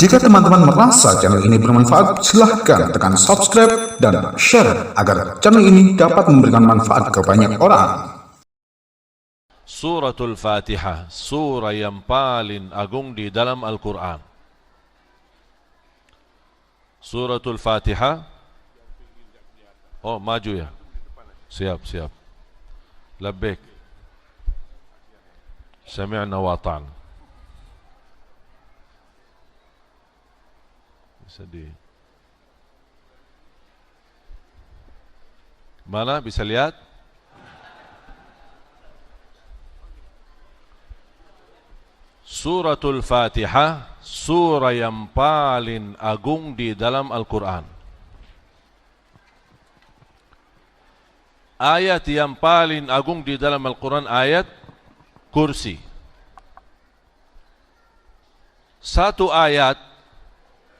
Jika teman-teman merasa channel ini bermanfaat, silahkan tekan subscribe dan share agar channel ini dapat memberikan manfaat ke banyak orang. Suratul Fatihah, surah yang paling agung di dalam Al-Quran. Suratul Fatihah. Oh, maju ya. Siap. Labbaik. Sami'na wa ata'na. Sedih. Mana bisa lihat? Suratul Fatihah, surah yang paling agung di dalam Al-Quran. Ayat yang paling agung di dalam Al-Quran, ayat kursi. Satu ayat,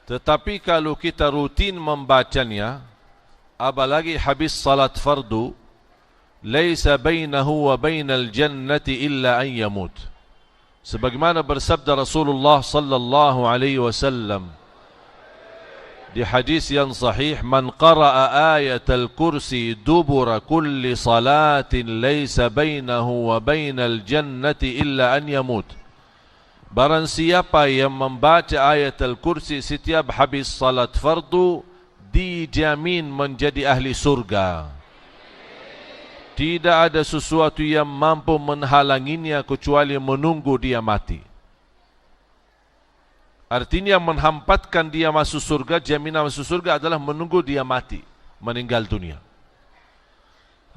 tetapi kalau kita rutin membacanya, apalagi habis salat fardu, laisa bainahu wa bainal jannati illa an yamut. Sebagaimana bersabda Rasulullah sallallahu alaihi wasallam di hadis yang sahih, man qara'a ayatal kursi dubura kulli salatin laisa bainahu wa bainal jannati illa an yamut. Barang siapa yang membaca ayat Al-Kursi setiap habis salat fardu, dijamin menjadi ahli surga. Tidak ada sesuatu yang mampu menghalanginya kecuali menunggu dia mati. Artinya menghampatkan dia masuk surga, jaminan masuk surga adalah menunggu dia mati, meninggal dunia.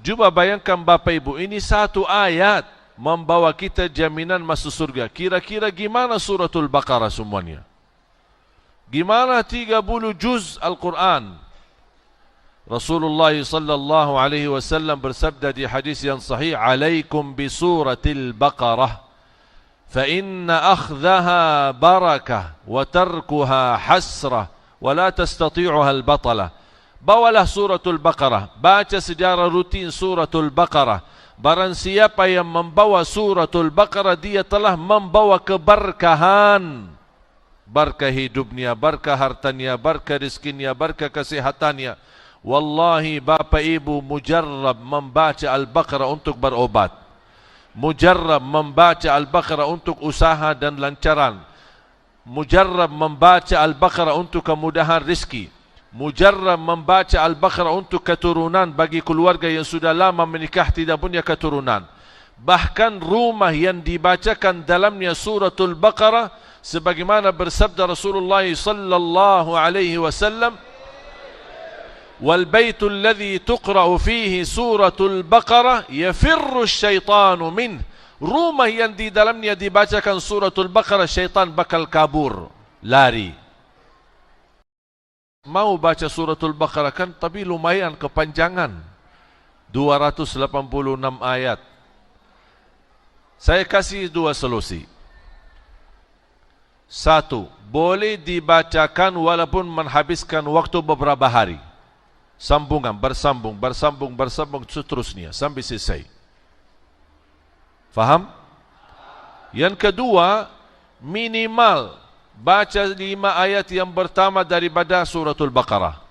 Cuba bayangkan Bapak Ibu, ini satu ayat membawa kita jaminan masuk surga. Kira-kira gimana suratul Baqarah semuanya? Gimana 30 juz Al-Quran? Rasulullah sallallahu alaihi wasallam bersabda di hadis yang sahih, "Alaikum bi suratil Baqarah, fa inna akhdhaha barakah wa tarkuha hasrah wa la tastati'uha al-batalah." Bawalah suratul Baqarah, baca secara rutin suratul Baqarah. Barang siapa yang membawa suratul Baqarah, dia telah membawa keberkahan. Berkah hidupnya, berkah hartanya, berkah rezekinya, berkah kesehatannya. Wallahi Bapak Ibu, mujarrab membaca Al-Baqarah untuk berobat, mujarrab membaca Al-Baqarah untuk usaha dan lancaran, mujarrab membaca Al-Baqarah untuk kemudahan rezeki, mujarrab membaca Al-Baqarah untuk keturunan bagi keluarga yang sudah lama menikah tidak punya keturunan. Bahkan rumah yang dibacakan dalamnya suratul Baqarah, sebagaimana bersabda Rasulullah sallallahu alaihi wasallam, wal baitul ladzi tuqra'u fihi suratul Baqarah yafirru asyaitanu min. Rumah yang di dalamnya dibacakan suratul Baqarah, syaitan bakal kabur, lari. Mau baca suratul Baqarah kan, tapi lumayan kepanjangan, 286 ayat. Saya kasih dua solusi. Satu, boleh dibacakan walaupun menghabiskan waktu beberapa hari, sambungan, bersambung seterusnya sampai selesai. Faham? Yang kedua, minimal baca 5 ayat yang pertama daripada suratul Baqarah.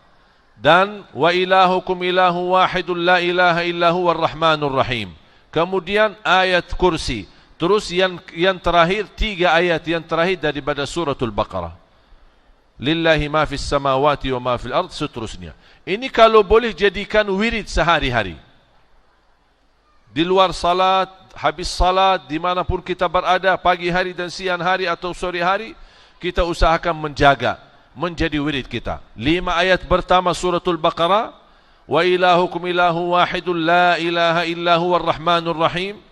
Dan wa ilahukum ilahu wahidun la ilaha illahu ar-rahmanur rahim. Kemudian ayat kursi. Terus yang terakhir 3 ayat yang terakhir daripada suratul Baqarah. Lillahi ma fis samawati wa ma fil ard, seterusnya. Ini kalau boleh jadikan wirid sehari-hari. Di luar salat, habis salat, dimanapun kita berada, pagi hari dan siang hari atau sore hari, kita usahakan menjaga, menjadi wirid kita. 5 ayat pertama suratul Baqarah, wa ilahukum ilahu wahidun la ilaha illahu ar-rahmanur rahim.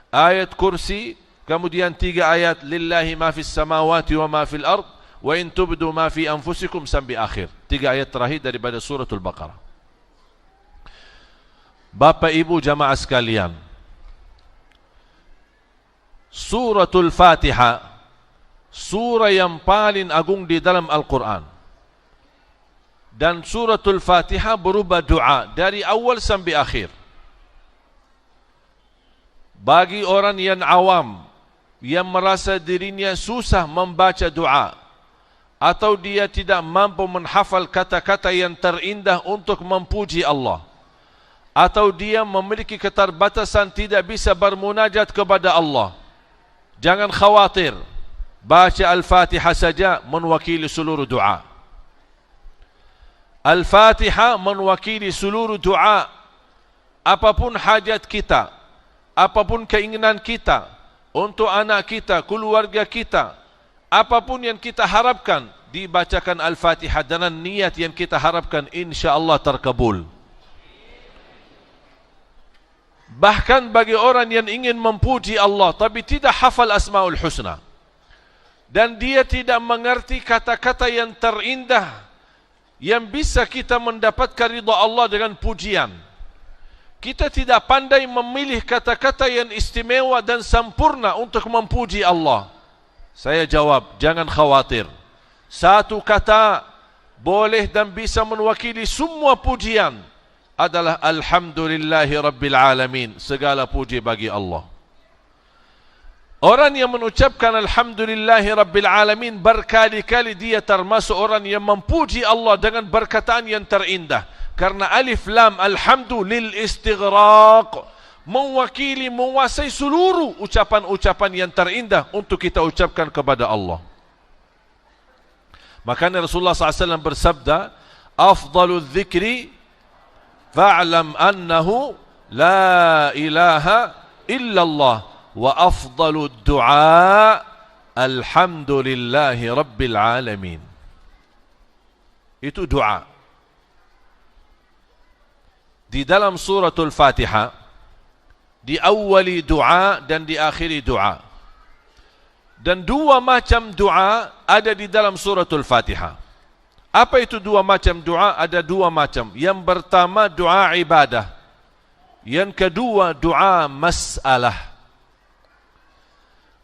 Ayat kursi, kemudian 3 ayat lillahi ma fis samawati wa ma fil ard, wa in tubdu ma fi anfusikum, sampai akhir. 3 ayat terakhir daripada suratul Baqarah. Bapak Ibu jamaah sekalian, suratul Fatihah, surah yang paling agung di dalam Al-Quran. Dan suratul Fatihah berubah doa dari awal sampai akhir. Bagi orang yang awam, yang merasa dirinya susah membaca doa, atau dia tidak mampu menghafal kata-kata yang terindah untuk memuji Allah, atau dia memiliki keterbatasan tidak bisa bermunajat kepada Allah, jangan khawatir, baca Al-Fatihah saja mewakili seluruh doa. Al-Fatihah mewakili seluruh doa. Apapun hajat kita, apapun keinginan kita, untuk anak kita, keluarga kita, apapun yang kita harapkan, dibacakan Al-Fatihah dengan niat yang kita harapkan, insya-Allah terkabul. Bahkan bagi orang yang ingin memuji Allah tapi tidak hafal Asmaul Husna, dan dia tidak mengerti kata-kata yang terindah yang bisa kita mendapatkan ridha Allah dengan pujian, kita tidak pandai memilih kata-kata yang istimewa dan sempurna untuk memuji Allah, saya jawab, jangan khawatir. Satu kata boleh dan bisa mewakili semua pujian adalah Alhamdulillahi Rabbil Alamin. Segala puji bagi Allah. Orang yang mengucapkan Alhamdulillahi Rabbil Alamin berkali-kali, dia termasuk orang yang memuji Allah dengan perkataan yang terindah. Karena alif lam alhamdu lil istighraq, mewakili, menguasai seluruh ucapan-ucapan yang terindah untuk kita ucapkan kepada Allah. Makanya Rasulullah SAW bersabda, afdalu dzikri fa'lam annahu la ilaha illallah wa afdalu du'a alhamdulillahi rabbil alamin. Itu doa. Di dalam suratul Fatihah, di awali doa dan di akhiri doa. Dan dua macam doa ada di dalam suratul Fatihah. Apa itu dua macam doa? Ada dua macam. Yang pertama doa ibadah, yang kedua doa masalah.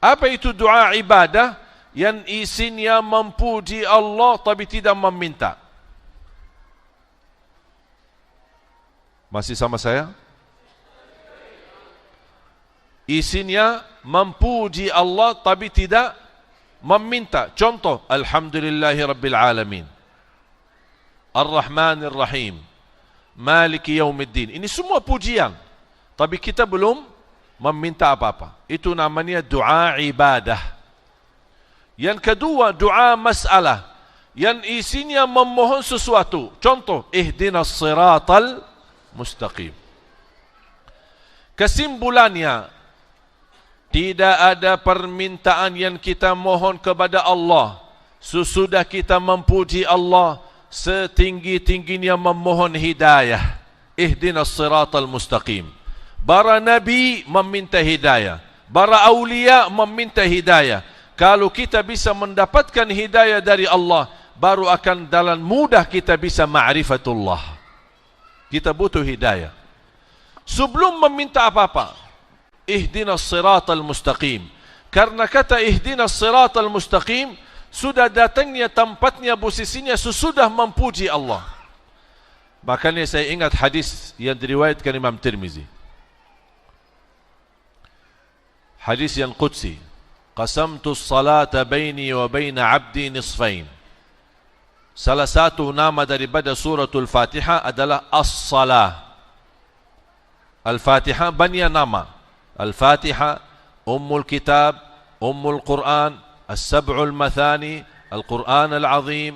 Apa itu doa ibadah? Yang isinya memuji Allah tapi tidak meminta. Masih sama saya? Isinya memuji Allah tapi tidak meminta. Contoh, Alhamdulillahi Rabbil Alamin, Ar-Rahmanir Rahim, Maliki Yaumiddin. Ini semua pujian, tapi kita belum meminta apa-apa. Itu namanya doa ibadah. Yang kedua doa masalah, yang isinya memohon sesuatu. Contoh, ihdinas siratal mustaqim. Kesimpulannya, tidak ada permintaan yang kita mohon kepada Allah sesudah kita memuji Allah setinggi-tingginya memohon hidayah. Ihdinas siratal mustaqim. Para nabi meminta hidayah, para awliya meminta hidayah. Kalau kita bisa mendapatkan hidayah dari Allah, baru akan dalam mudah kita bisa ma'rifatullah. Kita butuh hidayah. Sebelum meminta apa-apa, ihdinas siratal mustaqim. Karena kata ihdinas siratal mustaqim sudah datangnya tempatnya, posisinya sesudah memuji Allah. Makanya saya ingat hadis yang diriwayatkan Imam Tirmizi. Hadis yang qudsi. Qasamtu as-salata baini wa baina 'abdi nisfain. Salah satu nama daripada suratul Fatihah adalah as-salah. Al-Fatihah banyak nama. Al-Fatihah, Ummul Kitab, Ummul Quran, As-Sab'ul Mathani, Al-Quran Al-Azim,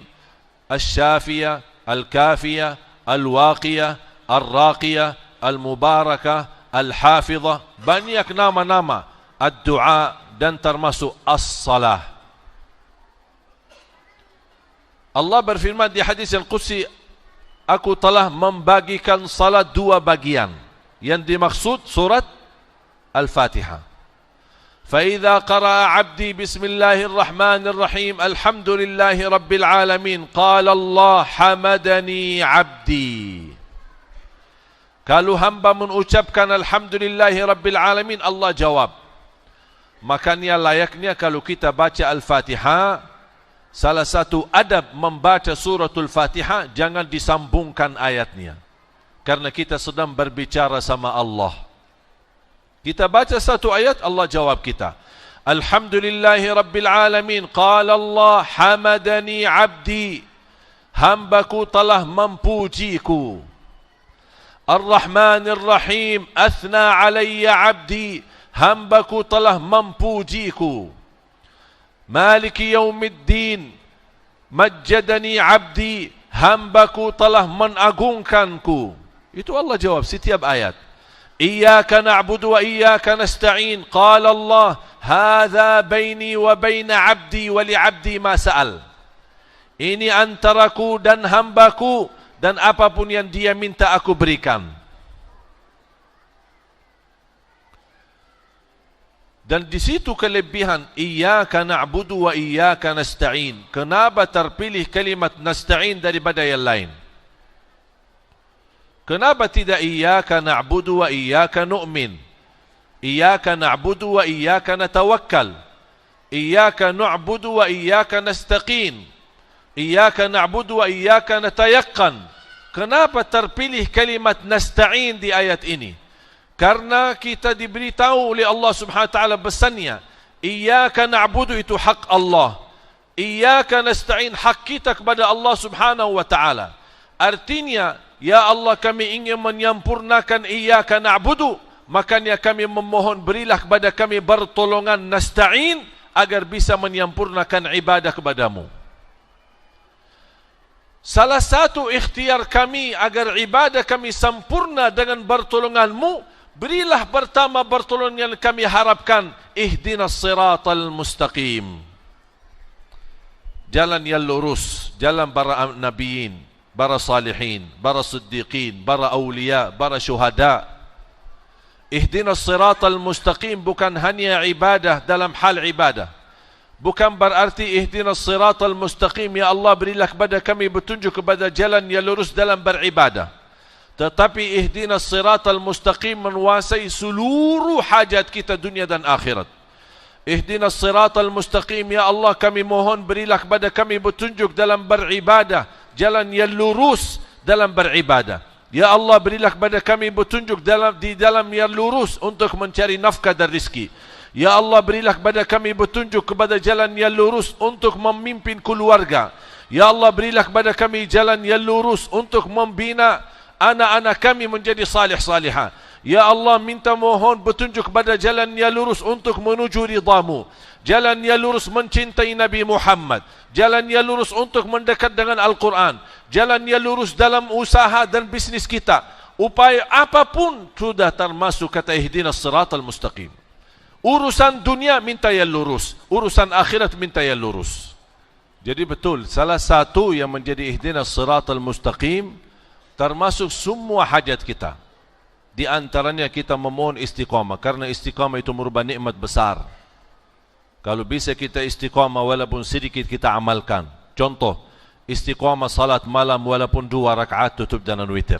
Al-Shafiyah, Al-Kafiyah, Al-Waqiyah, Al-Raqiyah, Al-Mubarakah, Al-Hafidhah. Banyak nama-nama. Ad-Du'a dan termasuk As-Salah. Allah berfirman di hadis yang qudsi, aku telah membagikan salat dua bagian. Yang dimaksud surat Al-Fatihah. فَإِذَا قَرَأَ عَبْدِي بِسْمِ اللَّهِ الرَّحْمَنِ الرَّحِيمِ الْحَمْدُ لِلَّهِ رَبِّ الْعَالَمِينَ قَالَ اللَّهُ حَمَدَنِي عَبْدِي. Kalau hamba mengucapkan Alhamdulillahi Rabbil Alamin, Allah jawab. Makanya layaknya kalau kita baca Al-Fatihah, salah satu adab membaca suratul Fatihah, jangan disambungkan ayatnya. Karena kita sedang berbicara sama Allah. Kita baca satu ayat, Allah jawab kita. Alhamdulillahi Rabbil Alamin. Qala Allah, hamadani abdi, hambaku telah memujiku. Ar-Rahmanir Rahim, athna alayya abdi, hambaku telah memujiku. Maliki Yaumiddin, majjadani abdi, hambaku telah menagungkanku. Itu Allah jawab setiap ayat. Iyyaka na'budu wa iyyaka nasta'in. Qala Allah, hadza baini wa baina 'abdi wa li 'abdi ma sa'al. Ini antaraku dan hambaku, dan apapun yang dia minta aku berikan. Dan di situ kelebihan iyyaka na'budu wa iyyaka nasta'in. Kenapa terpilih kalimat nasta'in daripada yang lain? Kenapa tidak iyyaka na'budu wa iyyaka nu'min? Iyyaka na'budu wa iyyaka natawakkal. Iyyaka na'budu wa iyyaka nastaqin. Iyyaka na'budu wa iyyaka natayaqqan. Kenapa terpilih kalimat nasta'in di ayat ini? Karena kita diberitahu oleh Allah Subhanahu wa taala pesannya, iyyaka na'budu itu hak Allah. Iyyaka nasta'in hak kita kepada Allah Subhanahu wa taala. Artinya, ya Allah, kami ingin menyempurnakan iyyaka na'budu, makanya kami memohon berilah kepada kami pertolongan nasta'in agar bisa menyempurnakan ibadah kepadamu. Salah satu ikhtiar kami agar ibadah kami sempurna dengan pertolonganmu, berilah pertama pertolongan yang kami harapkan, ihdinas siratal mustaqim. Jalan yang lurus, jalan para nabiyin, para salihin, para siddiqin, para awliya, para syuhada. Ihdinas siratal mustaqim bukan hanya ibadah dalam hal ibadah. Bukan berarti ihdinas siratal mustaqim, ya Allah berilah kepada kami petunjuk kepada jalan yang lurus dalam beribadah. Tetapi ihdinas siratal mustaqim menguasai seluruh hajat kita dunia dan akhirat. Ihdinas siratal mustaqim, ya Allah kami mohon berilah kepada kami petunjuk dalam beribadah, jalan yang lurus dalam beribadah. Ya Allah berilah kepada kami petunjuk di dalam yang lurus untuk mencari nafkah dan rizki. Ya Allah berilah kepada kami petunjuk kepada jalan yang lurus untuk memimpin keluarga. Ya Allah berilah kepada kami jalan yang lurus untuk membina anak-anak kami menjadi salih-salihah. Ya Allah minta mohon petunjuk kepada jalan yang lurus untuk menuju ridhamu. Jalan yang lurus mencintai Nabi Muhammad. Jalan yang lurus untuk mendekat dengan Al-Quran. Jalan yang lurus dalam usaha dan bisnis kita. Upaya apapun sudah termasuk kata ihdinas siratal mustaqim. Urusan dunia minta yang lurus, urusan akhirat minta yang lurus. Jadi betul, salah satu yang menjadi ihdinas siratal mustaqim termasuk semua hajat kita. Di antaranya kita memohon istiqamah, karena istiqamah itu merupakan nikmat besar. Kalau bisa kita istiqamah walaupun sedikit kita amalkan. Contoh, istiqamah salat malam walaupun 2 rakaat tutup dengan witir.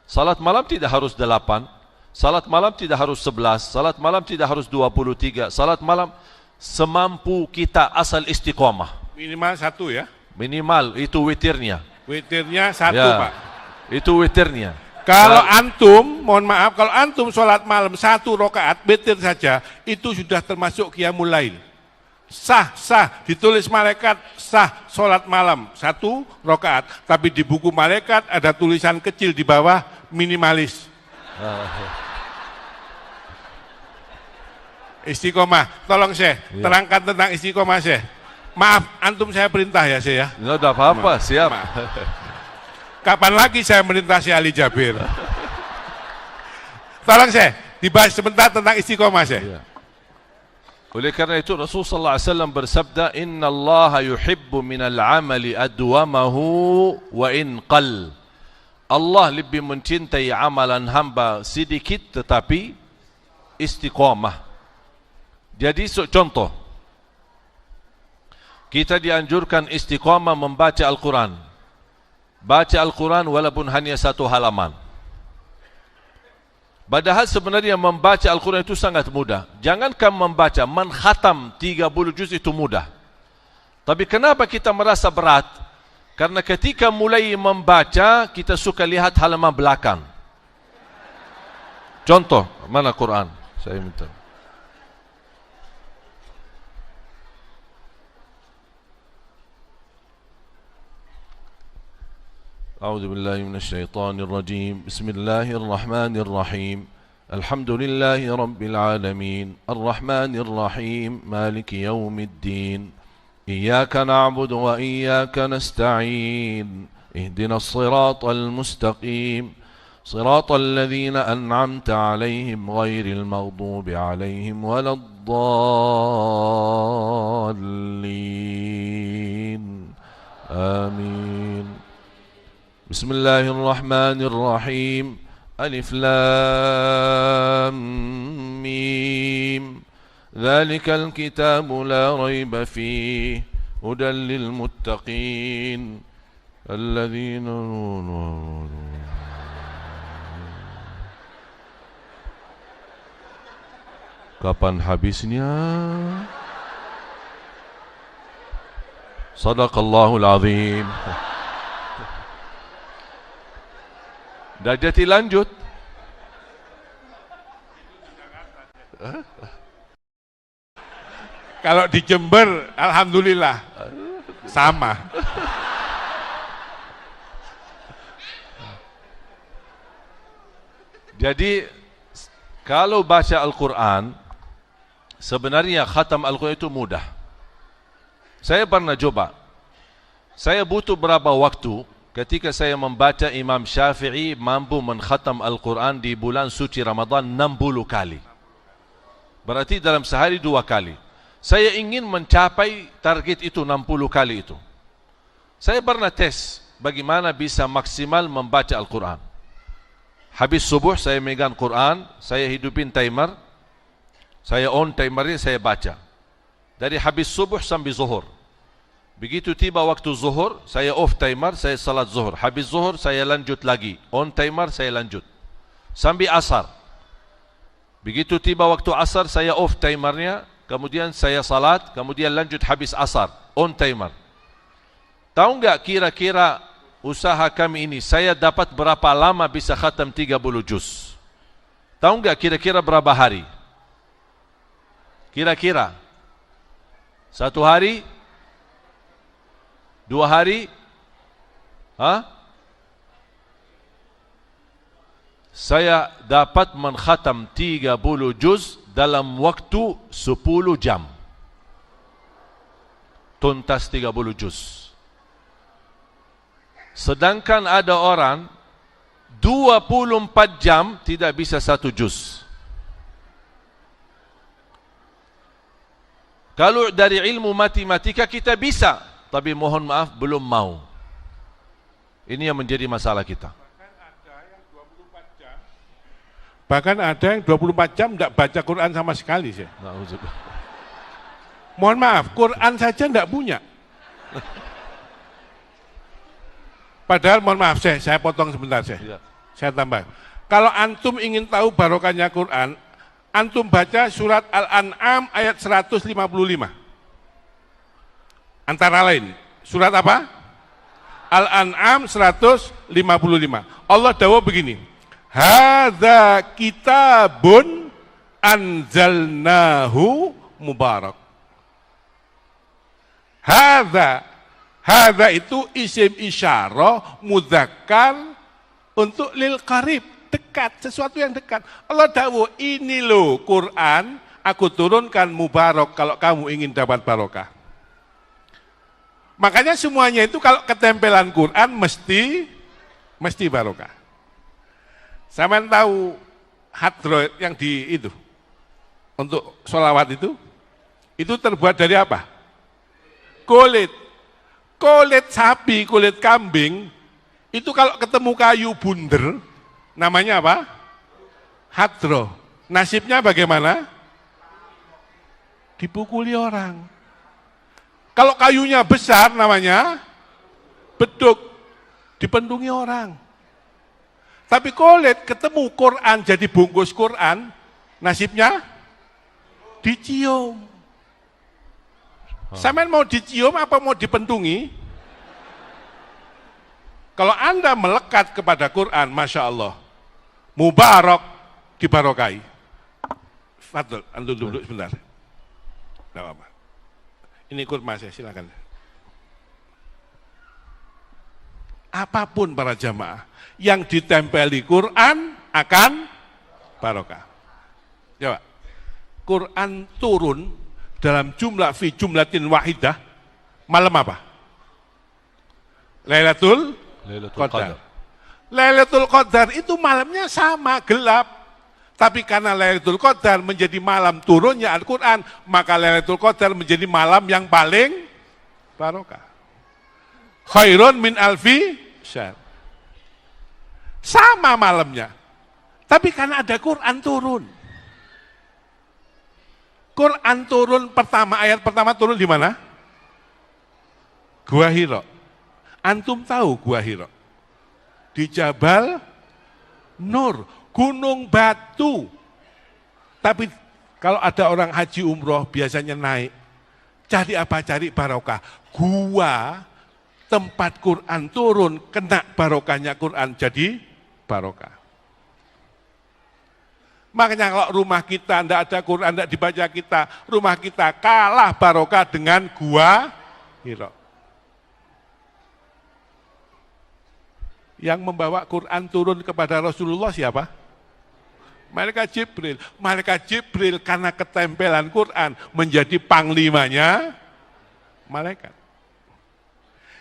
Salat malam tidak harus 8, salat malam tidak harus 11, salat malam tidak harus 23, salat malam semampu kita asal istiqamah. Minimal 1 ya? Minimal, itu witirnya. Witirnya 1 ya, Pak. Itu witirnya. Kalau antum, mohon maaf, kalau antum sholat malam 1 rakaat witir saja, itu sudah termasuk qiyamul lail. Sah, ditulis malaikat, sah sholat malam 1 rakaat. Tapi di buku malaikat ada tulisan kecil di bawah, minimalis. Istiqomah, tolong Syekh, terangkan tentang istiqomah Syekh. Maaf, antum saya perintah ya Syekh ya. Tidak apa-apa, siap. Kapan lagi saya merintah Syekh Ali Jabir? Tolong Syekh, dibahas sebentar tentang istiqomah Syekh. Ya. Oleh karena itu Rasulullah SAW bersabda, Inna Allah yuhibbu minal amali adwamahu wa in qal. Allah lebih mencintai amalan hamba sedikit tetapi istiqamah. Jadi contoh, kita dianjurkan istiqamah membaca Al-Quran. Baca Al-Quran walaupun hanya 1 halaman. Padahal sebenarnya membaca Al-Quran itu sangat mudah. Jangankan membaca, menkhatam 30 juz itu mudah. Tapi kenapa kita merasa berat? Karena ketika mulai membaca, kita suka lihat halaman belakang. Contoh, mana Quran? Saya minta. أعوذ بالله من الشيطان الرجيم. بسم الله الرحمن الرحيم. الحمد لله رب العالمين الرحمن الرحيم مالك يوم الدين إياك نعبد وإياك نستعين اهدنا الصراط المستقيم صراط الذين أنعمت عليهم غير المغضوب عليهم ولا الضالين آمين. بسم الله الرحمن الرحيم ألف لام ميم ذلك الكتاب لا ريب فيه هدى للمتقين الذين Kapan habisnya? Sadaqallahul azim. Dah jadi lanjut. Kalau di Jember, alhamdulillah sama. Jadi kalau baca Al-Quran, sebenarnya khatam Al-Quran itu mudah. Saya pernah coba. Saya butuh berapa waktu ketika saya membaca Imam Syafi'i mampu mengkhatam Al-Quran di bulan suci Ramadan 60 kali. Berarti dalam sehari 2 kali. Saya ingin mencapai target itu 60 kali itu. Saya pernah tes bagaimana bisa maksimal membaca Al-Quran. Habis subuh saya megang Quran, saya hidupin timer, saya on timernya, saya baca. Dari habis subuh sampai zuhur. Begitu tiba waktu zuhur, saya off timer, saya salat zuhur. Habis zuhur saya lanjut lagi, on timer saya lanjut. Sampai asar. Begitu tiba waktu asar, saya off timernya, kemudian saya salat, kemudian lanjut habis asar, on timer. Tahu enggak kira-kira usaha kami ini, saya dapat berapa lama bisa khatam 30 juz? Tahu enggak kira-kira berapa hari? Kira-kira 1 hari? 2 hari? Saya dapat mengkhatam 30 juz dalam waktu 10 jam. Tuntas 30 juz. Sedangkan ada orang 24 jam tidak bisa 1 juz. Kalau dari ilmu matematika kita bisa, tapi mohon maaf belum mau. Ini yang menjadi masalah kita. Bahkan ada yang 24 jam tidak baca Quran sama sekali. Mohon maaf, Quran saja tidak punya. Padahal mohon maaf, saya potong sebentar. Saya tambah. Kalau antum ingin tahu barokahnya Quran, antum baca surat Al-An'am ayat 155. Antara lain, surat apa? Al-An'am 155. Allah dawuh begini, hadza kitabun anzalnahu mubarak. Hadza itu isim isyarah mudzakkar untuk lil qarib, dekat, sesuatu yang dekat. Allah dawuh, ini loh Quran, aku turunkan mubarak kalau kamu ingin dapat barokah. Makanya semuanya itu kalau ketempelan Quran mesti barokah. Sampean tahu hadroh yang di itu untuk sholawat itu terbuat dari apa? Kulit sapi, kulit kambing, itu kalau ketemu kayu bunder, namanya apa? Hadroh. Nasibnya bagaimana? Dipukuli orang. Kalau kayunya besar, namanya beduk, dipendungi orang. Tapi kulit ketemu Quran, jadi bungkus Quran, nasibnya dicium. Sampean mau dicium apa mau dipendungi? Kalau Anda melekat kepada Quran, Masya Allah, mubarak, dibarokai. Fadl, antum duduk sebentar. Tidak apa-apa. Ini kurma saya, silakan. apapun para jamaah yang ditempeli Quran akan barokah. Coba, Quran turun dalam jumlatin wahidah malam apa? Lailatul Qadar. Lailatul Qadar itu malamnya sama, gelap. Tapi karena Lailatul Qadar menjadi malam turunnya Al-Quran, maka Lailatul Qadar menjadi malam yang paling barokah. Khairun min alfi syahr. Sama malamnya. Tapi karena ada Quran turun. Quran turun ayat pertama turun di mana? Gua Hira. Antum tahu Gua Hira? Di Jabal Nur, gunung batu. Tapi kalau ada orang haji umroh biasanya naik. Cari apa? Cari barokah. Gua tempat Quran turun, kena barokahnya Quran, jadi barokah. Makanya kalau rumah kita tidak ada Quran, tidak dibaca kita, rumah kita kalah barokah dengan Gua Hira. Yang membawa Quran turun kepada Rasulullah siapa? Malaikat Jibril. Malaikat Jibril karena ketempelan Quran menjadi panglimanya malaikat.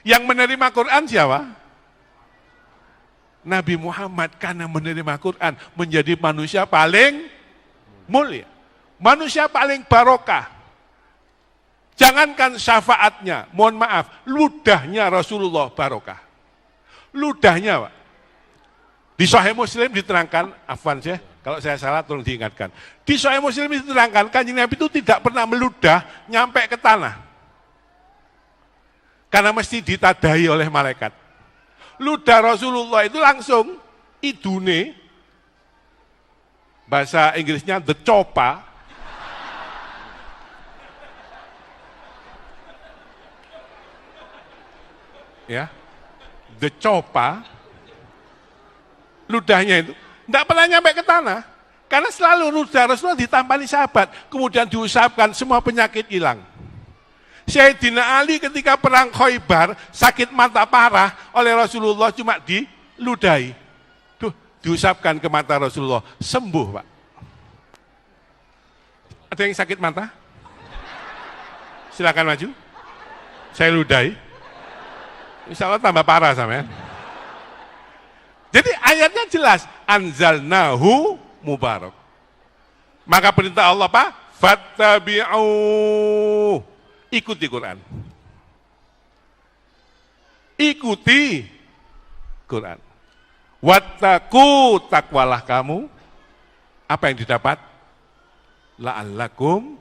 Yang menerima Quran siapa? Nabi Muhammad karena menerima Quran menjadi manusia paling mulia. Manusia paling barokah. Jangankan syafaatnya, mohon maaf, ludahnya Rasulullah barokah. Ludahnya, Pak. Di Sahih Muslim diterangkan, afwan saya, kalau saya salah tolong diingatkan. Di Sahih Muslim diterangkan, Kanjeng Nabi itu tidak pernah meludah nyampe ke tanah. Karena mesti ditadahi oleh malaikat. Ludah Rasulullah itu langsung idune, bahasa Inggrisnya the chopa, ya, the chopa, ludahnya itu tidak pernah nyampe ke tanah, karena selalu ludah Rasulullah ditampani sahabat, kemudian diusapkan, semua penyakit hilang. Sayyidina Ali ketika perang Khaybar sakit mata parah oleh Rasulullah cuma diludahi, tuh diusapkan ke mata Rasulullah, sembuh, Pak. Ada yang sakit mata? Silakan maju. Saya ludahi. Insya Allah tambah parah sama ya. Jadi ayatnya jelas, anzalnahu mubarak. Maka perintah Allah apa? Fattabi'u. Ikuti Quran. Ikuti Quran. Wattaku, takwalah kamu. Apa yang didapat? La'allakum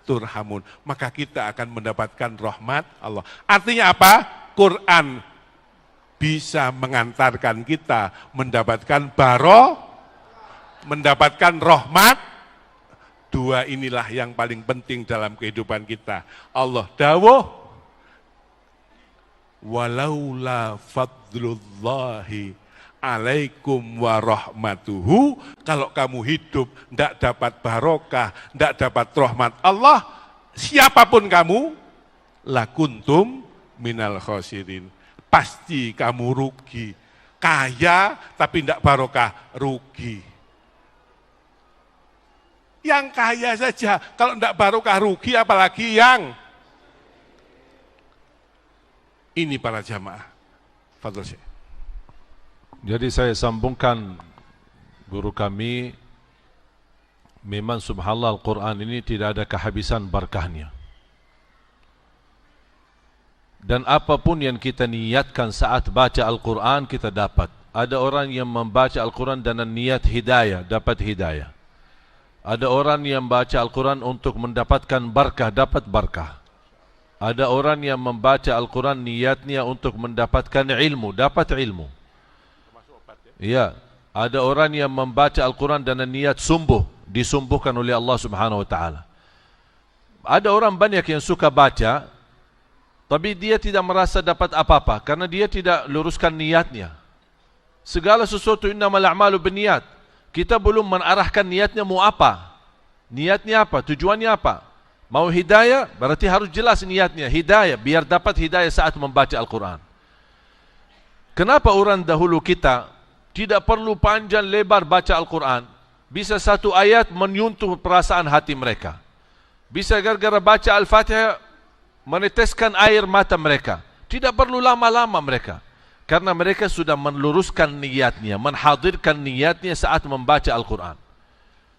turhamun. Maka kita akan mendapatkan rahmat Allah. Artinya apa? Quran bisa mengantarkan kita mendapatkan mendapatkan rahmat. Dua inilah yang paling penting dalam kehidupan kita. Allah dawuh, walaula fadlullahi alaikum wa rahmatuhu, kalau kamu hidup tidak dapat barokah, tidak dapat rahmat Allah, siapapun kamu, lakuntum minal khosirin, pasti kamu rugi. Kaya tapi tidak barokah, rugi. Yang kaya saja, kalau tidak barokah rugi, apalagi yang ini para jamaah. Fadhol Syekh. Jadi saya sambungkan guru kami, memang subhanallah Al-Quran ini tidak ada kehabisan berkahnya. Dan apapun yang kita niatkan saat baca Al-Quran kita dapat. Ada orang yang membaca Al-Quran dengan niat hidayah, dapat hidayah. Ada orang yang baca Al-Quran untuk mendapatkan berkah, dapat berkah. Ada orang yang membaca Al-Quran niatnya untuk mendapatkan ilmu, dapat ilmu. Ya, ada orang yang membaca Al-Quran dengan niat sembuh, disembuhkan oleh Allah Subhanahu wa taala. Ada orang banyak yang suka baca, tapi dia tidak merasa dapat apa-apa karena dia tidak luruskan niatnya. Segala sesuatu innamal a'malu binniyat. Kita belum menarahkan niatnya mau apa. Niatnya apa? Tujuannya apa? Mau hidayah? Berarti harus jelas niatnya. Hidayah, biar dapat hidayah saat membaca Al-Quran. Kenapa orang dahulu kita tidak perlu panjang lebar baca Al-Quran? Bisa satu ayat menyentuh perasaan hati mereka. Bisa gara-gara baca Al-Fatihah meneteskan air mata mereka. Tidak perlu lama-lama mereka. Karena mereka sudah meluruskan niatnya, menghadirkan niatnya saat membaca Al-Quran.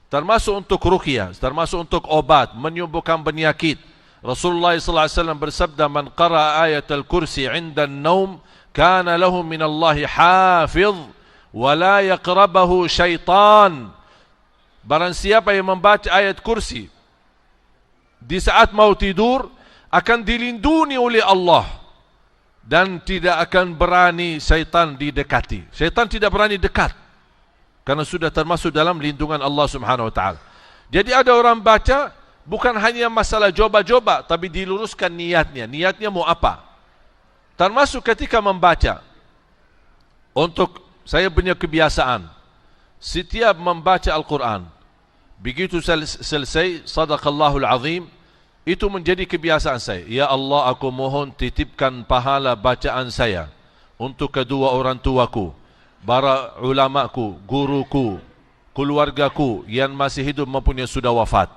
Termasuk untuk ruqyah, termasuk untuk obat, menyembuhkan penyakit. Rasulullah SAW bersabda, "Man qara'a ayat al-kursi 'inda an-naum, kana lahu min Allah hafiz, wa la yaqrabahu syaitan." Barang siapa yang membaca ayat kursi di saat mau tidur, akan dilindungi oleh Allah dan tidak akan berani syaitan didekati. Syaitan tidak berani dekat karena sudah termasuk dalam lindungan Allah Subhanahu wa taala. Jadi ada orang baca bukan hanya masalah coba-coba, tapi diluruskan niatnya. Niatnya mau apa? Termasuk ketika membaca. Untuk saya punya kebiasaan, setiap membaca Al-Quran, begitu selesai Sadaqallahul Azim, itu menjadi kebiasaan saya. Ya Allah, aku mohon titipkan pahala bacaan saya untuk kedua orang tuaku, para ulamaku, guruku, keluargaku yang masih hidup maupun yang sudah wafat,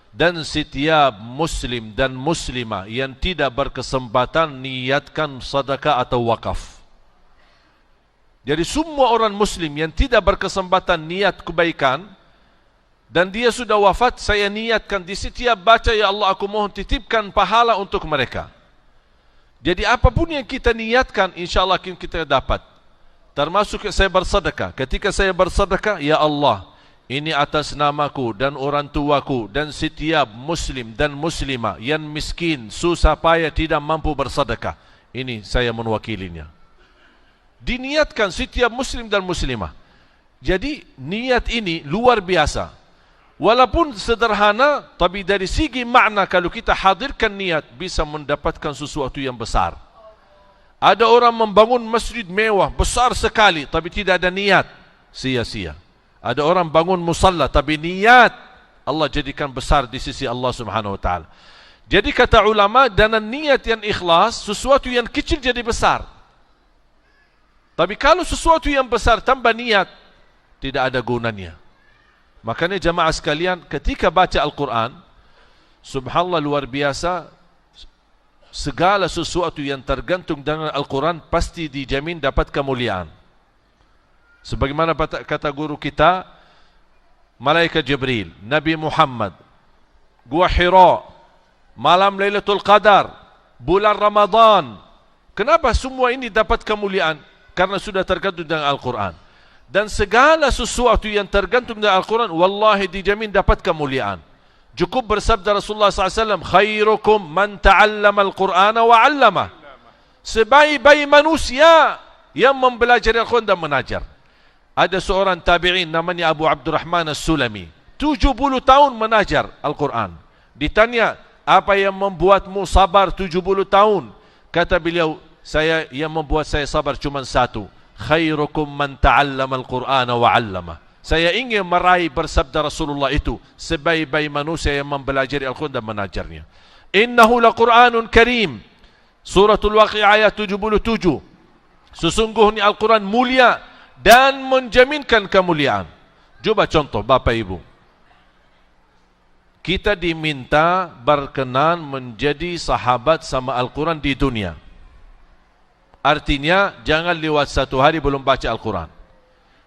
dan setiap muslim dan muslimah yang tidak berkesempatan niatkan sedekah atau wakaf. Jadi semua orang muslim yang tidak berkesempatan niat kebaikan dan dia sudah wafat, saya niatkan di setiap baca, ya Allah aku mohon titipkan pahala untuk mereka. Jadi apapun yang kita niatkan, insyaAllah kita dapat. Termasuk saya bersedekah. Ketika saya bersedekah, ya Allah, ini atas namaku dan orang tuaku dan setiap muslim dan muslimah yang miskin, susah payah, tidak mampu bersedekah. Ini saya mewakilinya. Diniatkan setiap muslim dan muslimah. Jadi niat ini luar biasa. Walaupun sederhana, tapi dari segi makna kalau kita hadirkan niat, bisa mendapatkan sesuatu yang besar. Ada orang membangun masjid mewah, besar sekali, tapi tidak ada niat, sia-sia. Ada orang bangun musalla, tapi niat Allah jadikan besar di sisi Allah Subhanahu wa taala. Jadi kata ulama, dengan niat yang ikhlas, sesuatu yang kecil jadi besar. Tapi kalau sesuatu yang besar tanpa niat, tidak ada gunanya. Makanya jamaah sekalian, ketika baca Al-Quran, subhanallah luar biasa, segala sesuatu yang tergantung dengan Al-Quran pasti dijamin dapat kemuliaan. Sebagaimana kata guru kita, Malaikat Jibril, Nabi Muhammad, Gua Hira, malam Lailatul Qadar, bulan Ramadan. Kenapa semua ini dapat kemuliaan? Karena sudah tergantung dengan Al-Quran. Dan segala sesuatu yang tergantung dengan Al-Quran, wallahi dijamin dapat kemuliaan. Cukup bersabda Rasulullah SAW, khairukum man ta'allama Al-Qur'ana wa 'allama. Sebaik-baik manusia yang mempelajari Al-Quran dan mengajar. Ada seorang tabi'in namanya Abu Abdurrahman As-Sulami, 70 tahun mengajar Al-Quran. Ditanya, apa yang membuatmu sabar 70 tahun? Kata beliau, yang membuat saya sabar cuma satu, khairukum man ta'allama Al-Qur'ana wa 'allama. Saya ingin meraih bersabda Rasulullah itu, sebaik-baik manusia yang mempelajari Al-Quran dan mengajarnya. Innahu laqur'anun karim. Suratul Waqi'ah ayat 77. Sesungguhnya Al-Quran mulia dan menjaminkan kemuliaan. Coba contoh Bapak Ibu. Kita diminta berkenan menjadi sahabat sama Al-Quran di dunia. Artinya jangan lewat satu hari belum baca Al-Quran.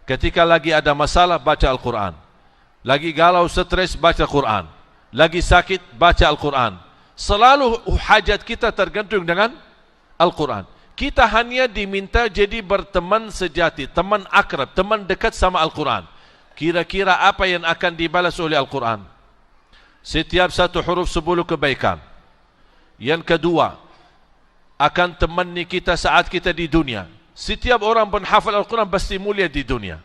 Ketika lagi ada masalah, baca Al-Quran. Lagi galau, stres, baca Quran. Lagi sakit, baca Al-Quran. Selalu hajat kita tergantung dengan Al-Quran. Kita hanya diminta jadi berteman sejati, teman akrab, teman dekat sama Al-Quran. Kira-kira apa yang akan dibalas oleh Al-Quran? Setiap satu huruf 10 kebaikan. Yang kedua, akan temani kita saat kita di dunia. Setiap orang penghafal Al-Quran pasti mulia di dunia.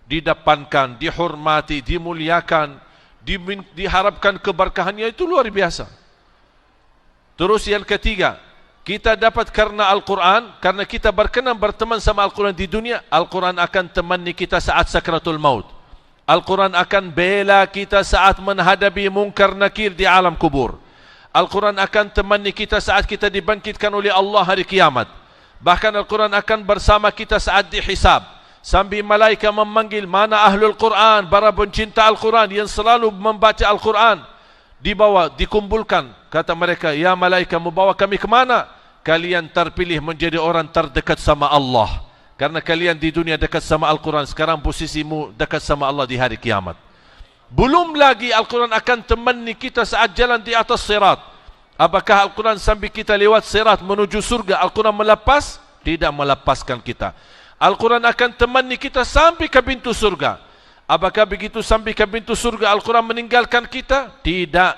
Didepankan, dihormati, dimuliakan, diharapkan keberkahannya, itu luar biasa. Terus yang ketiga, kita dapat karena Al-Quran, karena kita berkenan berteman sama Al-Quran di dunia, Al-Quran akan temani kita saat sakratul maut. Al-Quran akan bela kita saat menghadapi munkar nakir di alam kubur. Al-Quran akan temani kita saat kita dibangkitkan oleh Allah hari kiamat. Bahkan Al-Quran akan bersama kita saat dihisab. Sambil malaikat memanggil mana ahlul Quran, para pencinta Al-Quran yang selalu membaca Al-Quran. Dibawa, dikumpulkan. Kata mereka, ya malaikat, membawa kami ke mana? Kalian terpilih menjadi orang terdekat sama Allah. Karena kalian di dunia dekat sama Al-Quran, sekarang posisimu dekat sama Allah di hari kiamat. Belum lagi Al-Quran akan temani kita saat jalan di atas sirat. Apakah Al-Quran sambil kita lewat sirat menuju surga, Al-Quran melepas? Tidak melepaskan kita. Al-Quran akan temani kita sampai ke pintu surga. Apakah begitu sampai ke pintu surga Al-Quran meninggalkan kita? Tidak.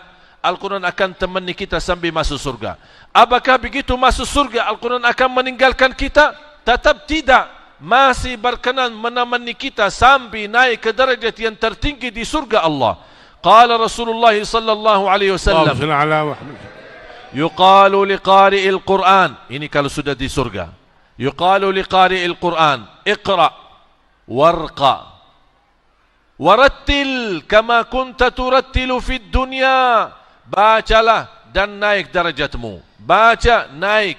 Al-Quran akan temani kita sampai masuk surga. Apakah begitu masuk surga Al-Quran akan meninggalkan kita? Tetap tidak. Masih berkenan menemani kita sampai naik ke derajat yang tertinggi di surga Allah. Qala Rasulullah sallallahu alaihi wasallam, yuqalu liqari'il Qur'an, ini kalau sudah di surga. Yuqalu liqari'il Qur'an, iqra warqa warattil kama kunta turattilu fid dunya. Bacalah dan naik darajatmu. Baca, naik.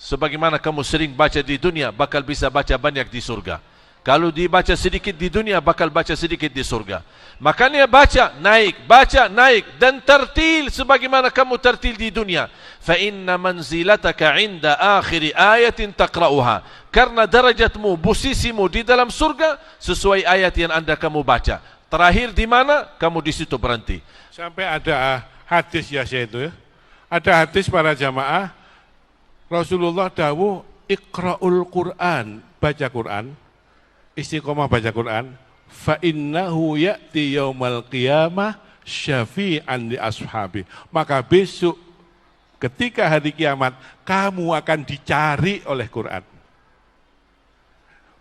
Sebagaimana kamu sering baca di dunia, bakal bisa baca banyak di surga. Kalau dibaca sedikit di dunia, bakal baca sedikit di surga. Makanya baca, naik dan tertil sebagaimana kamu tertil di dunia. Fa inna manzilataka 'inda akhir ayatin taqra'uha. Karena darajatmu, posisimu di dalam surga sesuai ayat yang kamu baca. Terakhir di mana? Kamu di situ berhenti. Sampai ada hadis ya saya itu ya. Ada hadis para jamaah, Rasulullah dawuh, iqra'ul Qur'an, baca Quran, istiqomah baca Quran, fa innahu ya'ti yaumal qiyamah syafi'an li ashabi. Maka besok ketika hari kiamat kamu akan dicari oleh Quran.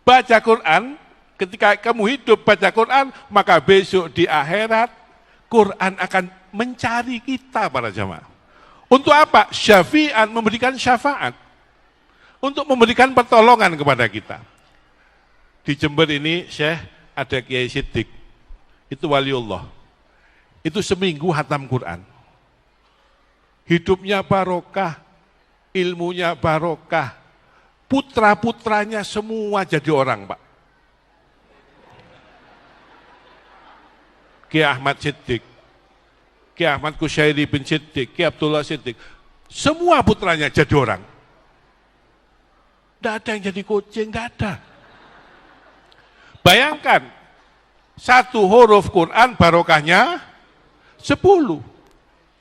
Baca Quran, ketika kamu hidup baca Quran, maka besok di akhirat Quran akan mencari kita para jamaah. Untuk apa? Syafi'an, memberikan syafaat. Untuk memberikan pertolongan kepada kita. Di Jember ini, Syekh, ada Kiai Siddiq. Itu waliullah. Itu seminggu hatam Quran. Hidupnya barokah, ilmunya barokah. Putra-putranya semua jadi orang, Pak. Kiai Ahmad Siddiq, Kiai Ahmad Kusyairi bin Siddiq, Kiai Abdullah Siddiq, semua putranya jadi orang. Tidak ada yang jadi kucing, tidak ada. Bayangkan, satu huruf Quran barokahnya 10.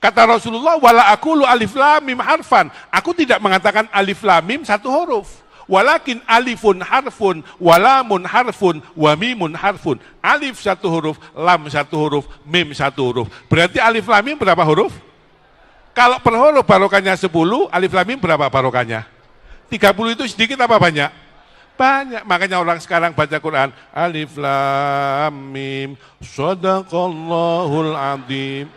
Kata Rasulullah, wala aqulu alif lam mim harfan. Aku tidak mengatakan alif lam mim satu huruf. Walakin alifun harfun, walamun harfun, wamimun harfun. Alif satu huruf, lam satu huruf, mim satu huruf. Berarti alif lam mim berapa huruf? Kalau per huruf barokahnya 10, alif lam mim berapa barokahnya? 30 itu sedikit apa banyak? Banyak. Makanya orang sekarang baca Quran, alif lam mim, shadaqallahul adzim.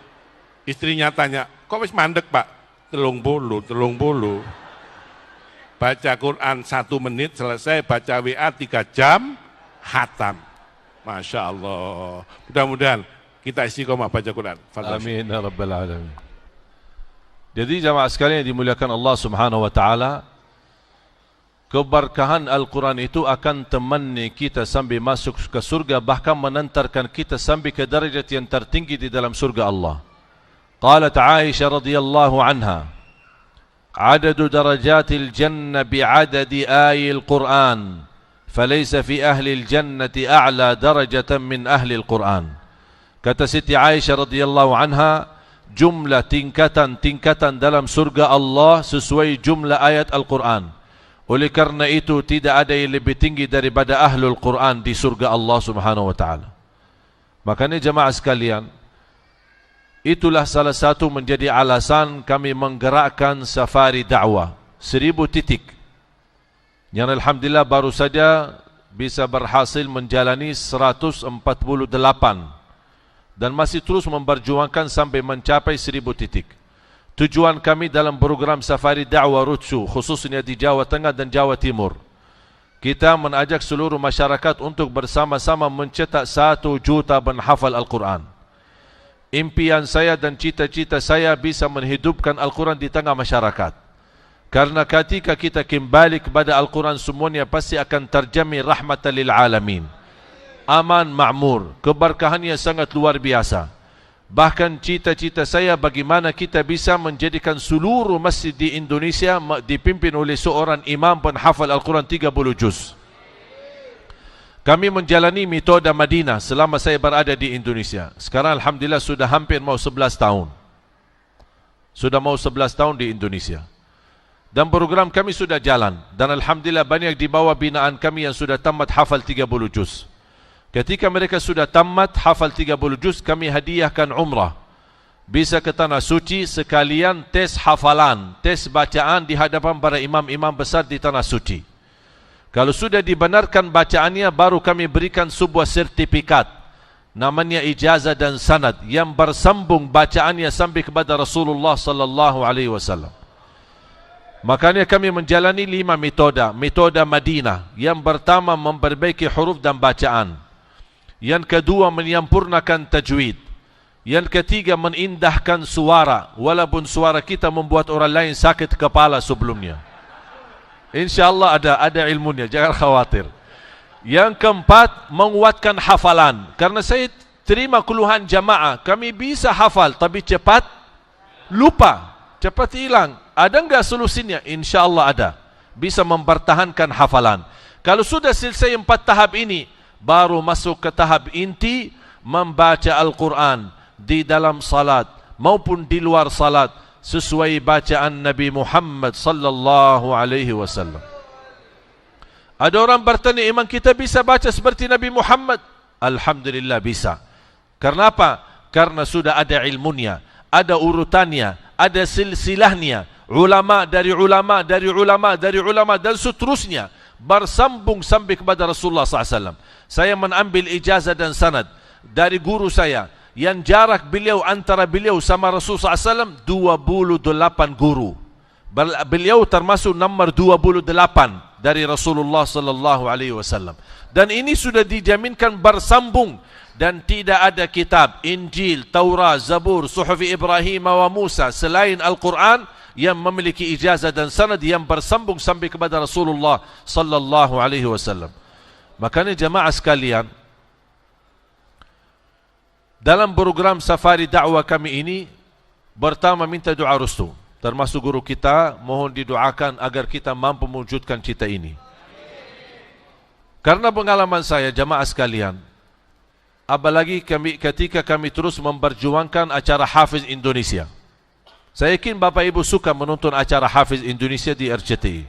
Istrinya tanya, kok wis mandek Pak? 30. Baca Quran 1 menit selesai, baca WA 3 jam, hatam. Masya Allah. Mudah-mudahan kita istiqomah baca Quran. Amin ya rabbal alamin. Jadi jamaah sekalian yang dimuliakan Allah Subhanahu wa taala, keberkahan Al-Quran itu akan temani kita sampai masuk ke surga, bahkan menantarkan kita sampai ke derajat yang tertinggi di dalam surga Allah. Qalat Aisyah radhiyallahu anha, عدد درجات الجنة بعدد آي القرآن فليس في أهل الجنة أعلى درجة من أهل القرآن. Kata Siti Aisyah radhiyallahu anha, jumlah tingkatan dalam surga Allah sesuai jumlah ayat Al-Quran. Oleh karena itu tidak ada yang lebih tinggi daripada ahlul Quran di surga Allah Subhanahu wa taala. Makanya jemaah sekalian, itulah salah satu menjadi alasan kami menggerakkan safari dakwah 1000 titik yang alhamdulillah baru saja bisa berhasil menjalani 148 dan masih terus memperjuangkan sampai mencapai 1000 titik. Tujuan kami dalam program safari dakwah Rutsu khususnya di Jawa Tengah dan Jawa Timur, kita mengajak seluruh masyarakat untuk bersama-sama mencetak 1 juta penghafal Al-Quran. Impian saya dan cita-cita saya bisa menghidupkan Al-Quran di tengah masyarakat. Karena ketika kita kembali kepada Al-Quran, semuanya pasti akan terjamin rahmatan lil alamin. Aman, makmur, keberkahannya sangat luar biasa. Bahkan cita-cita saya bagaimana kita bisa menjadikan seluruh masjid di Indonesia dipimpin oleh seorang imam penghafal Al-Quran 30 juz. Kami menjalani metode Madinah selama saya berada di Indonesia. Sekarang alhamdulillah sudah hampir mau 11 tahun. Sudah mau 11 tahun di Indonesia. Dan program kami sudah jalan. Dan alhamdulillah banyak di bawah binaan kami yang sudah tamat hafal 30 juz. Ketika mereka sudah tamat hafal 30 juz, kami hadiahkan umrah. Bisa ke Tanah Suci sekalian tes hafalan, tes bacaan di hadapan para imam-imam besar di Tanah Suci. Kalau sudah dibenarkan bacaannya, baru kami berikan sebuah sertifikat. Namanya ijazah dan sanad yang bersambung bacaannya sampai kepada Rasulullah sallallahu alaihi wasallam. Makanya kami menjalani 5 metode. Metode Madinah. Yang pertama memperbaiki huruf dan bacaan. Yang kedua menyempurnakan tajwid. Yang ketiga menindahkan suara, walaupun suara kita membuat orang lain sakit kepala sebelumnya. InsyaAllah ada ilmunya, jangan khawatir. Yang keempat menguatkan hafalan. Karena saya terima keluhan jamaah, kami bisa hafal tapi cepat lupa, cepat hilang. Ada enggak solusinya? InsyaAllah ada. Bisa mempertahankan hafalan. Kalau sudah selesai 4 tahap ini, baru masuk ke tahap inti, membaca Al-Quran di dalam salat maupun di luar salat sesuai bacaan Nabi Muhammad sallallahu alaihi wasallam. Ada orang bertanya, imam kita bisa baca seperti Nabi Muhammad? Alhamdulillah bisa. Karena apa? Karena sudah ada ilmunya, ada urutannya, ada silsilahnya. Ulama dari ulama dari ulama dari ulama dan seterusnya bersambung sampai kepada Rasulullah SAW. Saya mengambil ijazah dan sanad dari guru saya, yang jarak beliau antara beliau sama Rasulullah SAW 28 guru. Beliau termasuk nomor 28 dari Rasulullah sallallahu alaihi wasallam. Dan ini sudah dijaminkan bersambung, dan tidak ada kitab Injil, Taurat, Zabur, Suhuf Ibrahim wa Musa selain Al-Quran yang memiliki ijazah dan sanad yang bersambung sampai kepada Rasulullah sallallahu alaihi wasallam. Makanya jemaah sekalian, dalam program safari dakwah kami ini, pertama minta doa restu. Termasuk guru kita, mohon didoakan agar kita mampu mewujudkan cita ini. Karena pengalaman saya jemaah sekalian, apalagi ketika kami terus memperjuangkan acara Hafiz Indonesia. Saya yakin Bapak Ibu suka menonton acara Hafiz Indonesia di RCTI.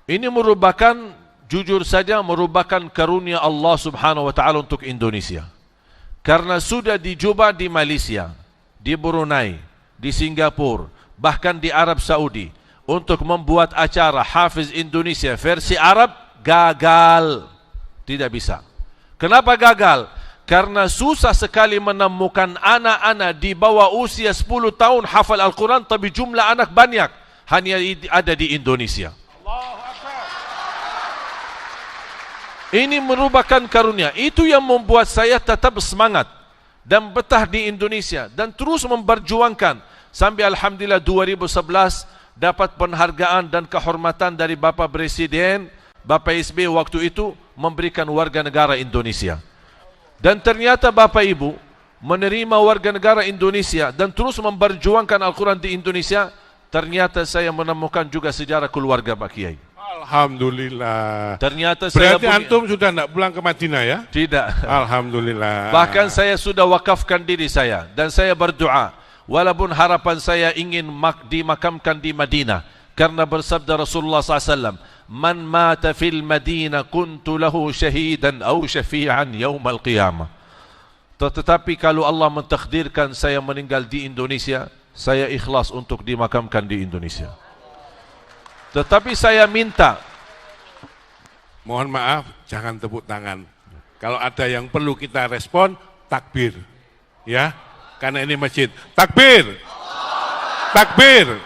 Ini merupakan, jujur saja, merupakan karunia Allah Subhanahu wa taala untuk Indonesia. Karena sudah dicoba di Malaysia, di Brunei, di Singapura, bahkan di Arab Saudi untuk membuat acara Hafiz Indonesia versi Arab, gagal. Tidak bisa. Kenapa gagal? Karena susah sekali menemukan anak-anak di bawah usia 10 tahun hafal Al-Quran, tapi jumlah anak banyak. Hanya ada di Indonesia. Ini merupakan karunia. Itu yang membuat saya tetap semangat dan betah di Indonesia dan terus memperjuangkan sampai alhamdulillah 2011 dapat penghargaan dan kehormatan dari Bapak Presiden, Bapak SBY waktu itu memberikan warga negara Indonesia. Dan ternyata Bapak Ibu menerima warga negara Indonesia dan terus memperjuangkan Al-Quran di Indonesia. Ternyata saya menemukan juga sejarah keluarga Pak Kiai. Alhamdulillah. Ternyata saya berarti antum sudah tidak pulang ke Madinah ya? Tidak. Alhamdulillah. Bahkan saya sudah wakafkan diri saya dan saya berdoa, walaupun harapan saya ingin dimakamkan di Madinah, karena bersabda Rasulullah SAW, man mata fil Madinah kuntu lahu syahidan au syafi'an yaumal qiyamah. Tetapi kalau Allah mentakdirkan saya meninggal di Indonesia, saya ikhlas untuk dimakamkan di Indonesia. Tetapi saya minta, mohon maaf, jangan tepuk tangan. Kalau ada yang perlu kita respon, takbir. Ya, karena ini masjid. Takbir. Takbir.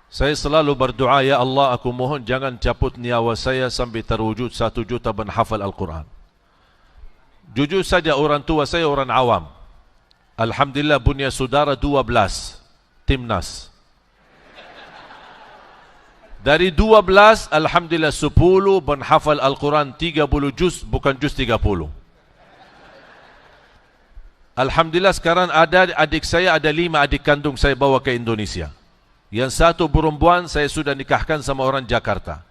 saya selalu berdoa, ya Allah, aku mohon jangan cabut nyawa saya sampai terwujud 1 juta penghafal Al-Quran. Jujur saja, orang tua saya orang awam. Alhamdulillah punya saudara 12 timnas. Dari 12, alhamdulillah 10 menghafal Al-Quran 30 juz, bukan juz 30. Alhamdulillah sekarang ada adik saya, ada 5 adik kandung saya bawa ke Indonesia. Yang 1 perempuan saya sudah nikahkan sama orang Jakarta.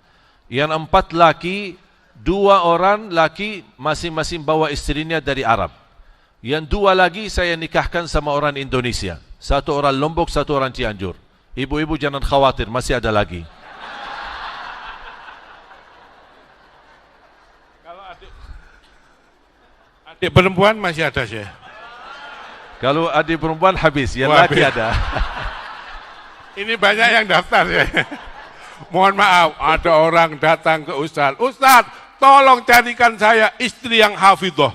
Yang 4 laki, 2 orang laki masing-masing bawa istrinya dari Arab. Yang 2 lagi saya nikahkan sama orang Indonesia. 1 orang Lombok, 1 orang Cianjur. Ibu-ibu jangan khawatir, masih ada lagi. Adik perempuan masih ada, Syekh. Kalau adik perempuan habis, yang Wah, laki ada. Ini banyak yang daftar, Syekh. Mohon maaf, ada orang datang ke Ustaz. Ustaz, tolong carikan saya istri yang hafidhah.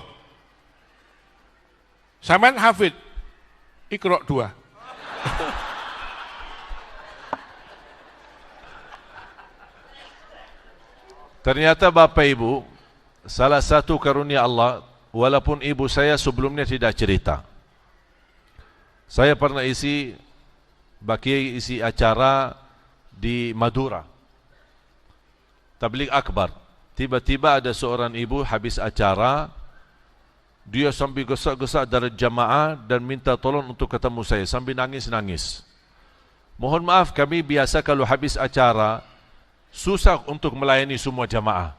Saman hafid, Iqra 2. Ternyata Bapak Ibu, salah satu karunia Allah, walaupun ibu saya sebelumnya tidak cerita. Saya pernah isi acara di Madura, Tabligh Akbar. Tiba-tiba ada seorang ibu habis acara, dia sambil gesak-gesak dari jamaah dan minta tolong untuk ketemu saya, sambil nangis-nangis. Mohon maaf, kami biasa kalau habis acara susah untuk melayani semua jamaah.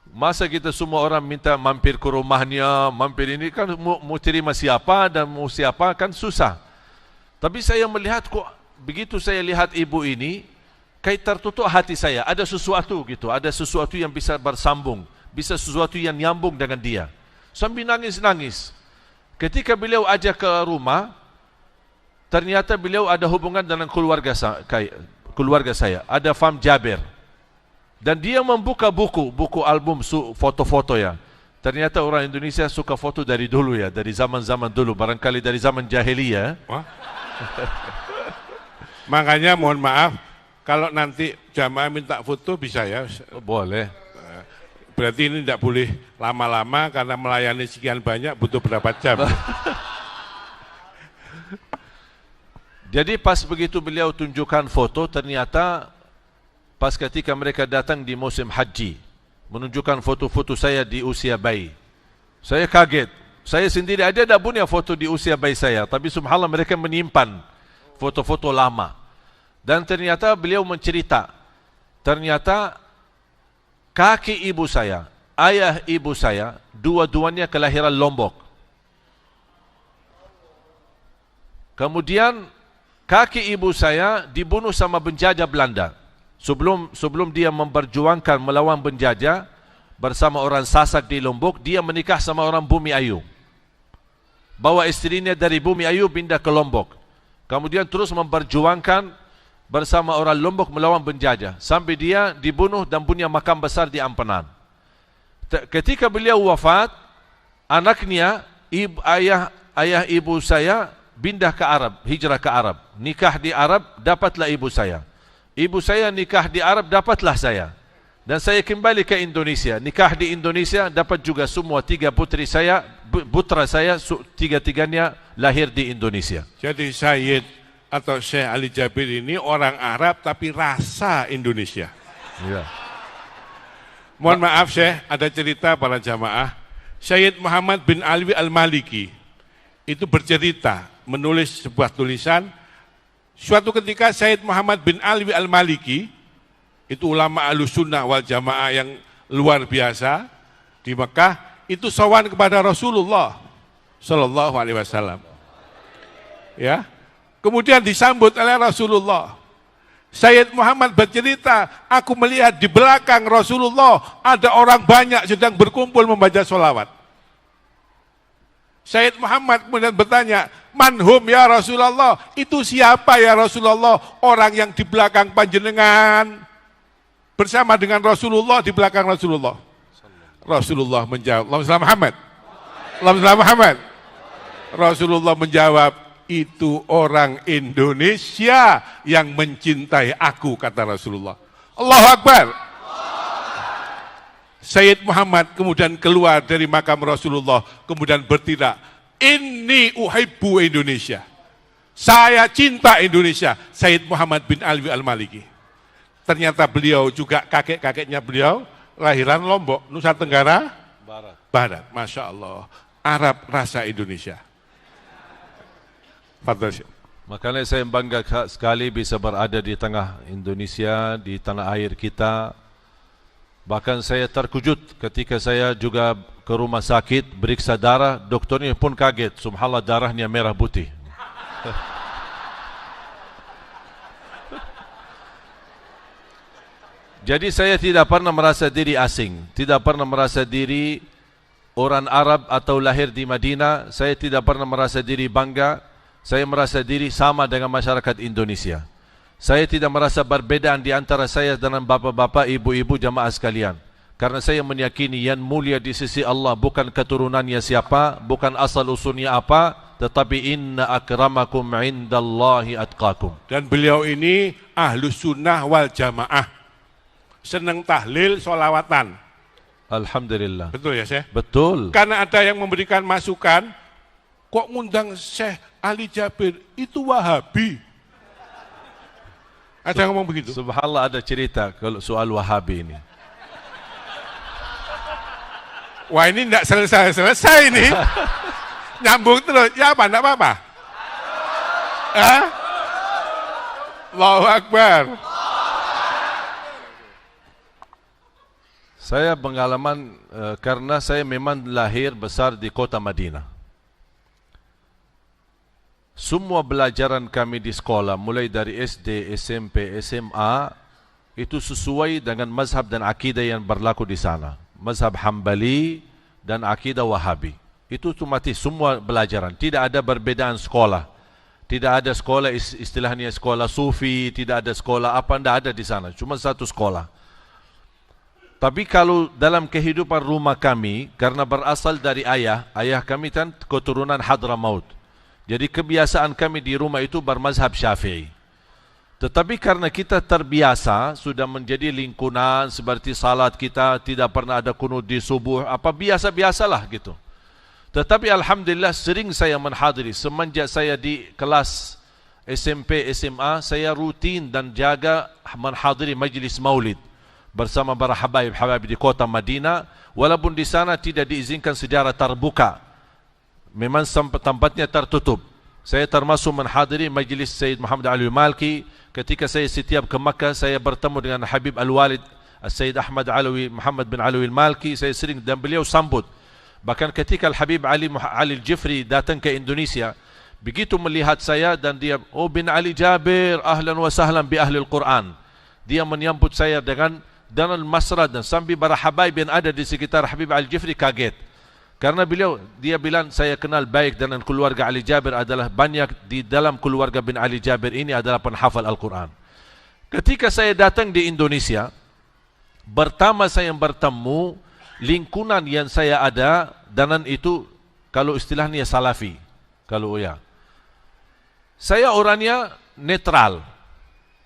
Masa kita semua orang minta mampir ke rumahnya, mampir ini kan mau terima siapa dan mau siapa kan susah. Tapi saya melihat kok begitu saya lihat ibu ini, kayak tertutup hati saya, ada sesuatu gitu, ada sesuatu yang bisa bersambung, bisa sesuatu yang nyambung dengan dia. Sambil nangis-nangis. Ketika beliau ajak ke rumah, ternyata beliau ada hubungan dengan keluarga saya, ada Fam Jaber. Dan dia membuka buku album foto-foto ya. Ternyata orang Indonesia suka foto dari dulu ya, dari zaman-zaman dulu, barangkali dari zaman jahiliyah. Makanya mohon maaf, kalau nanti jamaah minta foto bisa ya. Boleh. Berarti ini tidak boleh lama-lama karena melayani sekian banyak butuh berapa jam. Jadi pas begitu beliau tunjukkan foto, ternyata pas ketika mereka datang di musim haji, menunjukkan foto-foto saya di usia bayi. Saya kaget. Saya sendiri ada tak punya foto di usia bayi saya, tapi subhanallah mereka menyimpan foto-foto lama. Dan ternyata beliau mencerita, ternyata kaki ibu saya, ayah ibu saya, dua-duanya kelahiran Lombok. Kemudian kaki ibu saya dibunuh sama penjajah Belanda. Sebelum dia memperjuangkan melawan penjajah bersama orang Sasak di Lombok, dia menikah sama orang Bumi Ayu. Bawa istrinya dari Bumi Ayu pindah ke Lombok. Kemudian terus memperjuangkan bersama orang Lombok melawan penjajah sampai dia dibunuh dan punya makam besar di Ampenan. Ketika beliau wafat, anaknya, ayah ibu saya pindah ke Arab, hijrah ke Arab, nikah di Arab, dapatlah ibu saya. Ibu saya nikah di Arab, dapatlah saya. Dan saya kembali ke Indonesia, nikah di Indonesia, dapat juga semua 3 putra saya, 3-tiganya lahir di Indonesia. Jadi Sayyid atau Syekh Ali Jabir ini orang Arab tapi rasa Indonesia. Ya. Mohon maaf Syekh, ada cerita para jamaah. Sayyid Muhammad bin Alwi Al-Maliki itu bercerita, menulis sebuah tulisan. Suatu ketika Sayyid Muhammad bin Alwi Al-Maliki, itu ulama Ahlussunnah wal Jamaah yang luar biasa di Mekah, itu sowan kepada Rasulullah sallallahu alaihi wasallam. Ya. Kemudian disambut oleh Rasulullah. Sayyid Muhammad bercerita, aku melihat di belakang Rasulullah ada orang banyak sedang berkumpul membaca sholawat. Sayyid Muhammad kemudian bertanya, manhum ya Rasulullah, itu siapa ya Rasulullah? Orang yang di belakang panjenengan bersama dengan Rasulullah, di belakang Rasulullah. Rasulullah menjawab, Allahumma Muhammad. Allahumma Muhammad. Rasulullah menjawab, itu orang Indonesia yang mencintai aku, kata Rasulullah. Allahu Akbar. Sayyid Muhammad kemudian keluar dari makam Rasulullah, kemudian berteriak, inni uhibbu Indonesia. Saya cinta Indonesia. Sayyid Muhammad bin Alwi Al-Maliki. ternyata beliau juga kakek-kakeknya beliau lahiran Lombok, Nusa Tenggara Barat. Masya Allah, Arab rasa Indonesia. Fadhal Syekh. Makanya saya bangga sekali bisa berada di tengah Indonesia, di tanah air kita. Bahkan saya terkejut ketika saya juga ke rumah sakit periksa darah, doktornya pun kaget, subhanallah darahnya merah putih. Jadi saya tidak pernah merasa diri asing, tidak pernah merasa diri orang Arab atau lahir di Madinah. Saya tidak pernah merasa diri bangga. Saya merasa diri sama dengan masyarakat Indonesia. Saya tidak merasa perbedaan di antara saya dengan bapak-bapak, ibu-ibu jamaah sekalian. Karena saya meyakini yang mulia di sisi Allah bukan keturunannya siapa, bukan asal usulnya apa, tetapi inna akramakum indallahi atqakum. Dan beliau ini ahlus sunnah wal jamaah. Senang tahlil, solawatan. Alhamdulillah. Betul ya Syekh? Betul. Karena ada yang memberikan masukan, kok ngundang Syekh Ali Jabir, itu Wahabi. Ada yang ngomong begitu? Subhanallah, ada cerita kalau soal Wahabi ini. Wah ini tidak selesai ini. Nyambung terus, ya apa, tidak apa-apa? Allahu Akbar. Saya pengalaman karena saya memang lahir besar di kota Madinah. Semua pelajaran kami di sekolah, mulai dari SD, SMP, SMA, itu sesuai dengan mazhab dan akidah yang berlaku di sana. Mazhab Hambali dan akidah Wahabi. Itu otomatis semua pelajaran. Tidak ada perbedaan sekolah. Tidak ada sekolah istilahnya sekolah sufi, tidak ada sekolah apa, tidak ada di sana. Cuma satu sekolah. Tapi kalau dalam kehidupan rumah kami, karena berasal dari ayah kami kan keturunan Hadramaut. Jadi kebiasaan kami di rumah itu bermazhab Syafi'i. Tetapi karena kita terbiasa, sudah menjadi lingkungan seperti salat kita, tidak pernah ada kunut di subuh, apa biasa-biasalah gitu. Tetapi Alhamdulillah sering saya menghadiri, semenjak saya di kelas SMP, SMA, saya rutin dan jaga menghadiri majlis maulid bersama para habaib-habaib di kota Madinah, walaupun di sana tidak diizinkan secara terbuka, memang tempatnya tertutup. Saya termasuk menghadiri majlis Sayyid Muhammad Alawi Malki. Ketika saya setiap ke Makkah, saya bertemu dengan Habib Al-Walid Sayyid Ahmad Alawi Muhammad bin Alawi Malki. Saya sering dan beliau sambut. Bahkan ketika Al-Habib Ali Al-Jifri datang ke Indonesia, begitu melihat saya dan dia, oh bin Ali Jabir, ahlan wa sahlan bi ahli Al-Quran. Dia menyambut saya dengan masrah, dan sambil para habaib yang ada di sekitar Habib Al-Jifri kaget. Karena dia bilang, saya kenal baik dengan keluarga Ali Jabir, adalah banyak di dalam keluarga bin Ali Jabir ini adalah penghafal Al-Quran. Ketika saya datang di Indonesia, pertama saya bertemu lingkungan yang saya ada, dan itu kalau istilahnya salafi. Kalau ya, saya orangnya netral.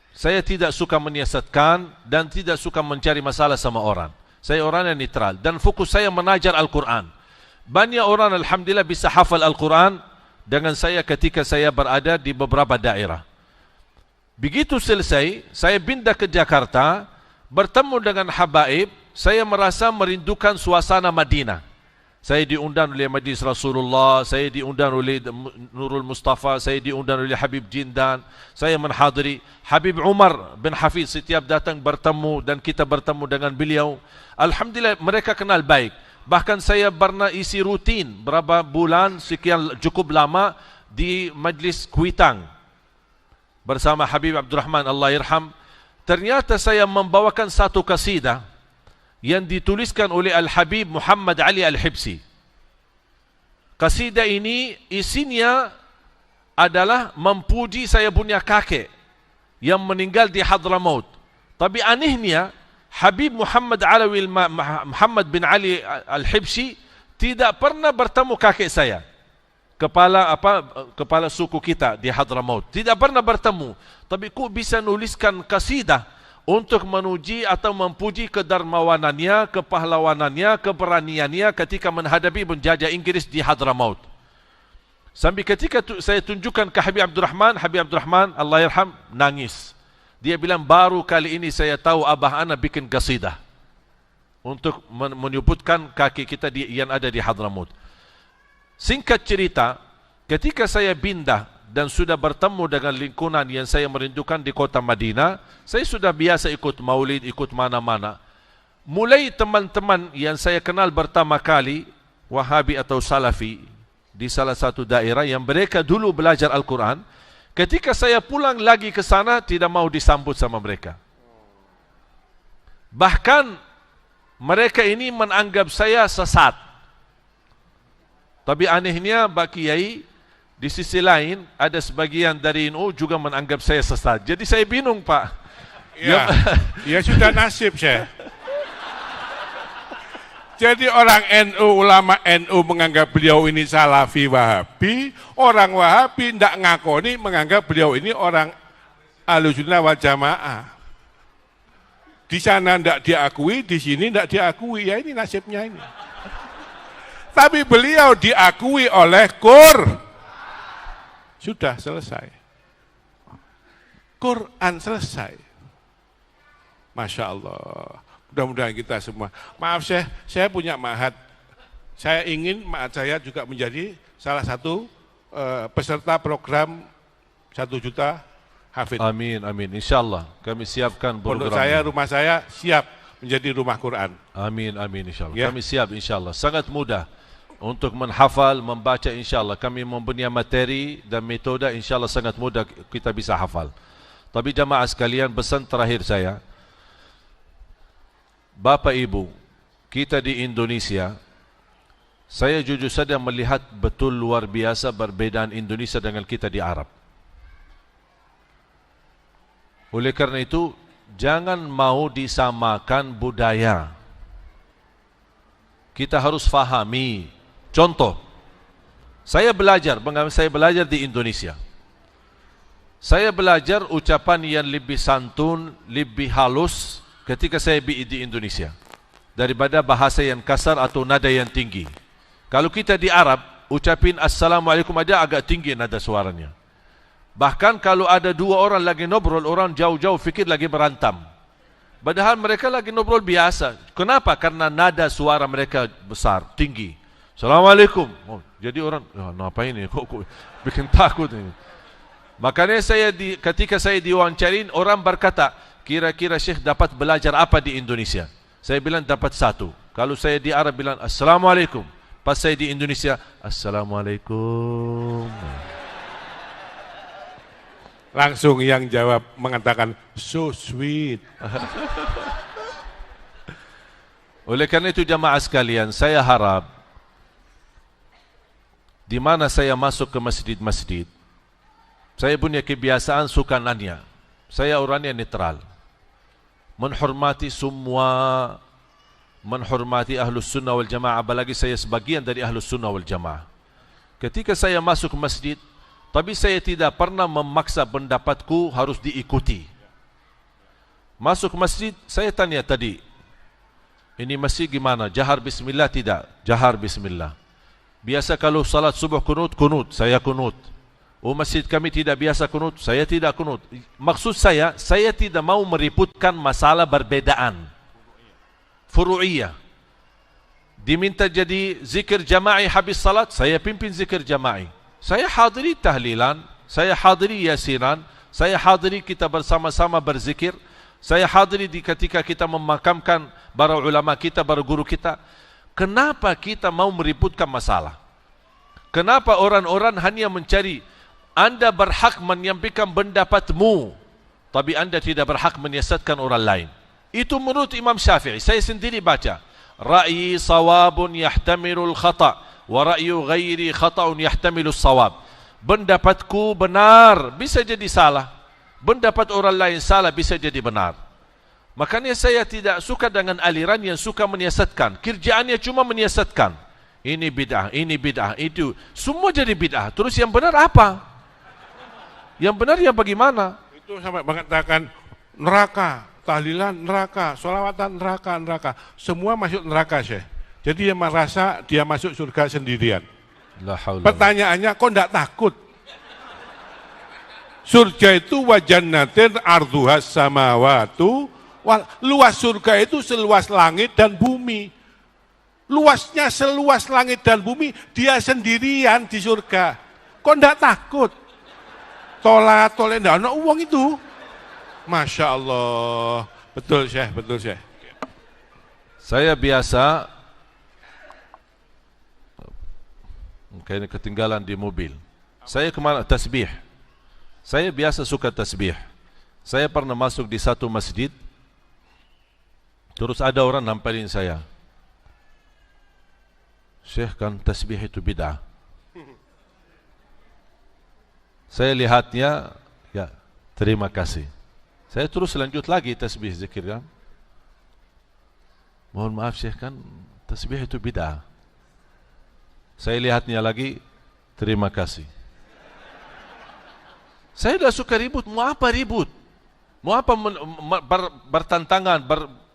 Saya tidak suka menyiasatkan dan tidak suka mencari masalah sama orang. Saya orangnya netral dan fokus saya mengajar Al-Quran. Banyak orang Alhamdulillah bisa hafal Al-Quran dengan saya ketika saya berada di beberapa daerah. Begitu selesai, saya pindah ke Jakarta, bertemu dengan habaib, saya merasa merindukan suasana Madinah. Saya diundang oleh Majlis Rasulullah, saya diundang oleh Nurul Mustafa, saya diundang oleh Habib Jindan, saya menghadiri Habib Umar bin Hafiz, setiap datang bertemu dan kita bertemu dengan beliau. Alhamdulillah mereka kenal baik. Bahkan saya pernah isi rutin berapa bulan, sekian cukup lama di Majlis Kuitang bersama Habib Abdurrahman Allah Irham. Ternyata saya membawakan satu kasidah yang dituliskan oleh Al-Habib Muhammad Ali Al-Hibsi. Kasidah ini isinya adalah memuji saya punya kakek yang meninggal di Hadramaut. Tapi anehnya, Habib Muhammad bin Ali Al-Hibsi tidak pernah bertemu kakek saya, kepala suku kita di Hadramaut. Tidak pernah bertemu. Tapi kok bisa nuliskan kasidah untuk menuji atau mempuji kedermawanannya, kepahlawanannya, keberaniannya ketika menghadapi penjajah Inggris di Hadramaut. Sampai ketika saya tunjukkan ke Habib Abdurrahman Allah Irham nangis. Dia bilang, baru kali ini saya tahu abah ana bikin qasidah untuk menyebutkan kaki kita yang ada di Hadramut. Singkat cerita, ketika saya pindah dan sudah bertemu dengan lingkungan yang saya merindukan di kota Madinah, saya sudah biasa ikut maulid, ikut mana-mana. Mulai teman-teman yang saya kenal pertama kali, Wahabi atau Salafi, di salah satu daerah yang mereka dulu belajar Al-Quran, ketika saya pulang lagi ke sana, tidak mau disambut sama mereka. Bahkan mereka ini menganggap saya sesat. Tapi anehnya Pak Kiai, di sisi lain ada sebagian dari NU juga menganggap saya sesat. Jadi saya bingung, Pak. Ya, ya sudah nasib, Syekh. Jadi orang NU, ulama NU menganggap beliau ini Salafi Wahabi, orang Wahabi tidak ngakoni menganggap beliau ini orang Ahlussunnah wal Jamaah. Di sana tidak diakui, di sini tidak diakui. Ya ini nasibnya ini. Tapi beliau diakui oleh sudah selesai. Quran selesai. Masya Allah. Mudah-mudahan kita semua. Maaf saya punya ma'had. Saya ingin ma'had saya juga menjadi salah satu peserta program 1 juta hafid. Amin, amin. InsyaAllah kami siapkan program. Pondok saya, rumah saya siap menjadi rumah Quran. Amin, amin, insyaAllah. Ya. Kami siap, insyaAllah. Sangat mudah untuk menghafal, membaca, insyaAllah. Kami mempunyai materi dan metode, insyaAllah sangat mudah kita bisa hafal. Tapi jamaah sekalian, pesan terakhir saya, Bapak Ibu, kita di Indonesia, saya jujur saja melihat betul luar biasa perbedaan Indonesia dengan kita di Arab. Oleh karena itu, jangan mau disamakan budaya. Kita harus fahami. Contoh, saya belajar di Indonesia. Saya belajar ucapan yang lebih santun, lebih halus ketika saya di Indonesia daripada bahasa yang kasar atau nada yang tinggi. Kalau kita di Arab, ucapin Assalamualaikum aja agak tinggi nada suaranya. Bahkan kalau ada 2 orang lagi ngobrol, orang jauh-jauh fikir lagi berantam. Padahal mereka lagi ngobrol biasa. Kenapa? Karena nada suara mereka besar, tinggi. Assalamualaikum. Oh, jadi orang, apa ini? Kok bikin takut ini. Makanya ketika saya diwawancarin, orang berkata, kira-kira Syekh dapat belajar apa di Indonesia? Saya bilang dapat 1. Kalau saya di Arab bilang Assalamualaikum. Pas saya di Indonesia, Assalamualaikum. Langsung yang jawab mengatakan so sweet. Oleh karena itu jamaah sekalian, saya harap di mana saya masuk ke masjid-masjid, saya punya kebiasaan suka nanya. Saya orangnya netral, menghormati semua, menghormati Ahlus Sunnah wal Jamaah, apalagi saya sebagian dari Ahlus Sunnah wal Jamaah. Ketika saya masuk ke masjid, tapi saya tidak pernah memaksa pendapatku harus diikuti. Masuk masjid, saya tanya tadi, ini masjid gimana? Jahar bismillah? Tidak, jahar bismillah. Biasa kalau salat subuh kunut, saya kunut. Oh, masjid kami tidak biasa kunut, saya tidak kunut. Maksud saya tidak mau meributkan masalah perbedaan furu'iyah. Diminta jadi zikir jama'i habis salat, saya pimpin zikir jama'i. Saya hadiri tahlilan, saya hadiri yasinan, saya hadiri kita bersama-sama berzikir, saya hadiri ketika kita memakamkan para ulama kita, para guru kita. Kenapa kita mau meributkan masalah? Kenapa orang-orang hanya mencari, Anda berhak menyampaikan pendapatmu, tapi Anda tidak berhak menyesatkan orang lain. Itu menurut Imam Syafi'i. Saya sendiri baca, ra'yi sawabun yahtamilul khata' wa ra'yu ghairi khata'un yahtamilus sawab. Pendapatku benar, bisa jadi salah. Pendapat orang lain salah, bisa jadi benar. Makanya saya tidak suka dengan aliran yang suka menyesatkan. Kerjaannya cuma menyesatkan. Ini bid'ah, itu. Semua jadi bid'ah. Terus yang benar apa? Yang benar yang bagaimana? Itu sampai mengatakan neraka, tahlilan neraka, sholawatan neraka. Semua masuk neraka, Syekh. Jadi dia merasa dia masuk surga sendirian. La haula. Pertanyaannya, kok enggak takut? Surga itu wa jannatin arduhas samawatu, luas surga itu seluas langit dan bumi. Luasnya seluas langit dan bumi, dia sendirian di surga. Kok enggak takut? Tolak-tolak enggak ada uang itu. Masya Allah. Betul Syekh, betul Syekh. Saya biasa, kayaknya ketinggalan di mobil. Saya kemana? Tasbih. Saya biasa suka tasbih. Saya pernah masuk di satu masjid, terus ada orang nampalin saya. Syekh, kan tasbih itu bid'ah. Saya lihatnya, ya, terima kasih. Saya terus lanjut lagi tasbih zikir kan. Mohon maaf Syekh, kan tasbih itu bid'ah. Saya lihatnya lagi, terima kasih. Saya dah suka ribut, mau apa ribut? Mau apa bertantangan,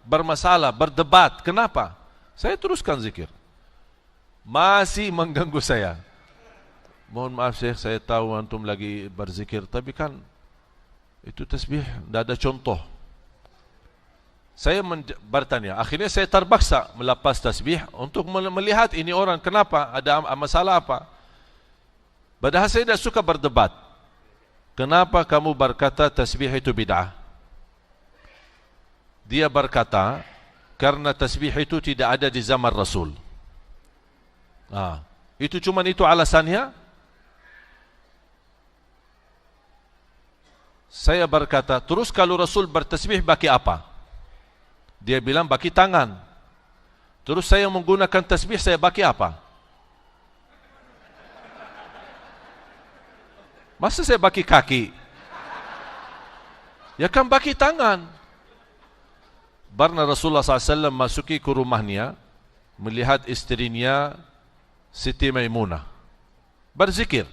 bermasalah, berdebat? Kenapa? Saya teruskan zikir. Masih mengganggu saya. Mohon maaf Syekh, saya tahu antum lagi berzikir, tapi kan itu tasbih tidak ada contoh. Saya bertanya, akhirnya saya terpaksa melepas tasbih untuk melihat ini orang kenapa, ada masalah apa. Padahal saya tidak suka berdebat. Kenapa kamu berkata tasbih itu bid'ah? Dia berkata, karena tasbih itu tidak ada di zaman Rasul. Itu cuma itu alasannya? Saya berkata, terus kalau Rasul bertasbih pakai apa? Dia bilang pakai tangan. Terus saya menggunakan tasbih, saya pakai apa? Masa saya pakai kaki? Ya kan pakai tangan. Barna Rasulullah SAW masuki ke rumahnya, melihat istrinya Siti Maimunah berzikir.